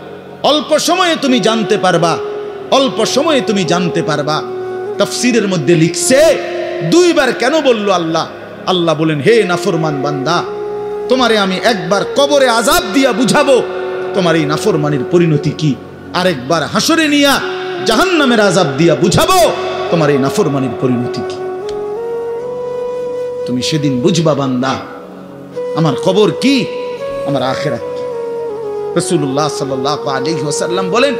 অল্প সময়ে তুমি জানতে পারবা, অল্প সময়ে তুমি জানতে পারবা। তাফসীরের মধ্যে লিখছে 2 বার কেন বলল আল্লাহ? আল্লাহ বলেন, হে নাফরমান বান্দা, তোমারে আমি একবার কবরে আযাব দিয়া বুঝাবো তোমার এই নাফরমানির পরিণতি কি, আরেকবার হাসরে নিয়া জাহান্নামের আযাব দিয়া বুঝাবো তোমার এই নাফরমানির পরিণতি কি। তুমি সেদিন বুঝবা বান্দা, আমার কবর কি, আমার আখিরাত কি। রাসূলুল্লাহ সাল্লাল্লাহু আলাইহি ওয়াসাল্লাম বলেন,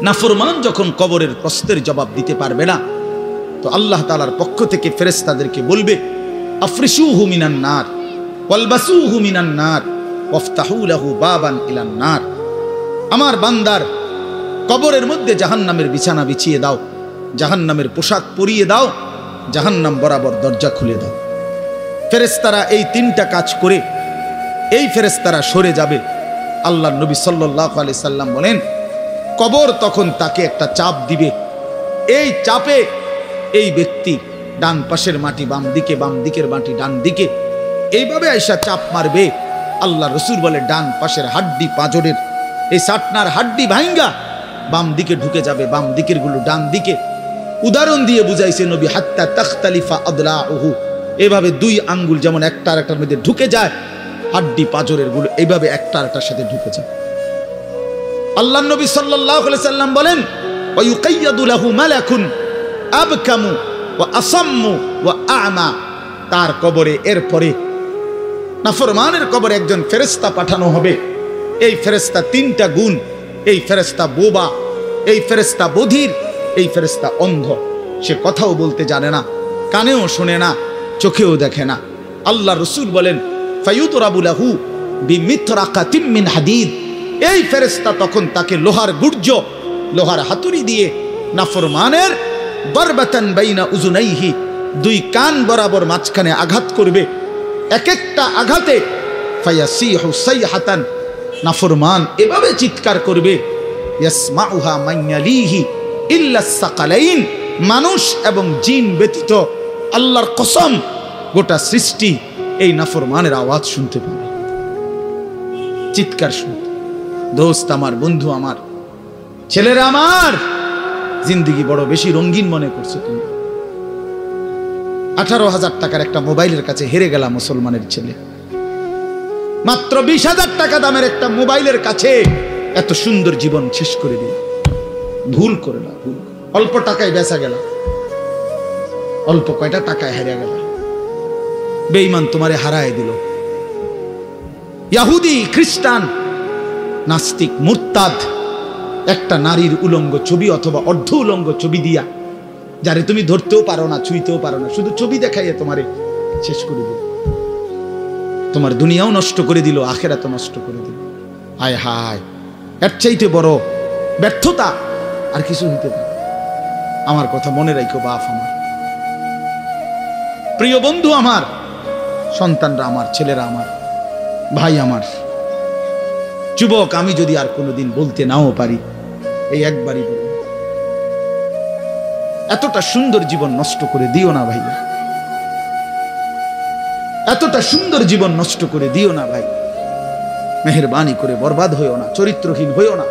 নাফরমান যখন কবরের প্রশ্নের জবাব দিতে পারবে না, তো আল্লাহ তাআলার পক্ষ থেকে ফেরেশতাদেরকে বলবে, আফরিশুহু মিনান নার ওয়ালবাসুহু মিনান নার ওয়াফতাহু লাহু বাবান ইলান নার। আমার বান্দার কবরের মধ্যে জাহান্নামের বিছানা বিছিয়ে দাও, জাহান্নামের পোশাক পরিয়ে দাও, জাহান্নাম বরাবর দরজা খুলে দাও। ফেরেশতারা এই 3টা কাজ করে এই ফেরেশতারা সরে যাবে। আল্লাহর নবী সাল্লাল্লাহু আলাইহি সাল্লাম বলেন, কবর তখন তাকে একটা চাপ দিবে, এই চাপে এই ব্যক্তি ডান পাশের মাটি বাম দিকে, বাম দিকের মাটি ডান দিকে, এইভাবে আইসা চাপ মারবে। আল্লাহ রাসূল বলে, ডান পাশের হাড্ডি পাঁজরের এই সাটনার হাড্ডি ভাঙ্গা বাম দিকে ঢুকে যাবে, বাম দিকের গুলো ডান দিকে। উদাহরণ দিয়ে বুঝাইছে নবী, হাত্তা তাখতালিফা আদলাউহু, এভাবে 2 আঙ্গুল যেমন একটা আরেকটার মধ্যে ঢুকে যায়, হাড্ডি পাঁজরের গুলো এইভাবে একটা আরেকটার সাথে ঢুকে যায়। আল্লাহ নবী সাল্লাল্লাহু আলাইহি সাল্লাম বলেন, ওয়া ইউকাইয়াদু লাহু মালাকুন আবকামু ওয়া আসাম্মু ওয়া আ'মা। তার কবরে এরপরে নাফরমানের কবরে একজন ফেরেশতা পাঠানো হবে। এই ফেরেশতা 3টা গুণ, এই ফেরেশতা বোবা, এই ফেরেশতা বধির, এই ফেরেশতা অন্ধ। সে কথাও বলতে জানে না, কানেও শোনে না, চোখেও দেখে না। আল্লাহ রাসূল বলেন, ফায়ুতরাবু লাহু বিমিথরাকাতিম মিন হাদিদ, এই ফেরেশতা তখন তাকে লোহার গুর্জ, লোহার হাতুড়ি দিয়ে নাফরমানের দরবাতান বাইনা উজুনাইহি, দুই কান বরাবর মাঝখানে আঘাত করবে। এক একটা আঘাতে ফায়াসিহু সাইহাতান, নাফরমান এভাবে চিৎকার করবে, ইয়াসমাউহা মান ইয়ালিহি ইল্লা সাকালাইন, মানুষ এবং জিন ব্যতীত আল্লাহর কসম গোটা সৃষ্টি এই নাফরমানের আওয়াজ শুনতে পাবে, চিৎকার শুনতে। দোস্ত আমার, বন্ধু আমার, ছেলেরা আমার, জিন্দেগি বড় বেশি রঙিন মনে করছো তুমি। 18,000 টাকার একটা মোবাইলের কাছে হেরে গেলাম মুসলমানের ছেলে। মাত্র 20,000 টাকা দামের একটা মোবাইলের কাছে এত সুন্দর জীবন শেষ করে দিল। ভুল করে না, ভুল। অল্প টাকায় বেচা গেল, অল্প কয়টা টাকায় হারিয়ে গেল। বেঈমান তোমারে হারায় দিল। ইহুদি, খ্রিস্টান, নাস্তিক, মুরতাদ একটা নারীর উলঙ্গ ছবি অথবা অর্ধ উলঙ্গ ছবি দিয়া, যারে তুমি ধরতেও পারো না, ছুঁইতেও পারো না, শুধু ছবি দেখাইয়ে তোমারে শেষ করে দিল। তোমার দুনিয়াও নষ্ট করে দিল, আখেরাতও নষ্ট করে দিল। হায় হায়, এর চাইতে বড় ব্যর্থতা আর কিছু হইতে পারে। আমার কথা মনে রাখো বাপ আমার, প্রিয় বন্ধু আমার, সন্তানরা আমার, ছেলেরা আমার, ভাই আমার, যুবক, আমি যদি আর কোনোদিন বলতে নাও পারি, এই একবারই বলবো, এতটা সুন্দর জীবন নষ্ট করে দিও না ভাইয়া, এতটা সুন্দর জীবন নষ্ট করে দিও না ভাই। মেহেরবানি করে বরবাদ হইও না, চরিত্রহীন হইও না।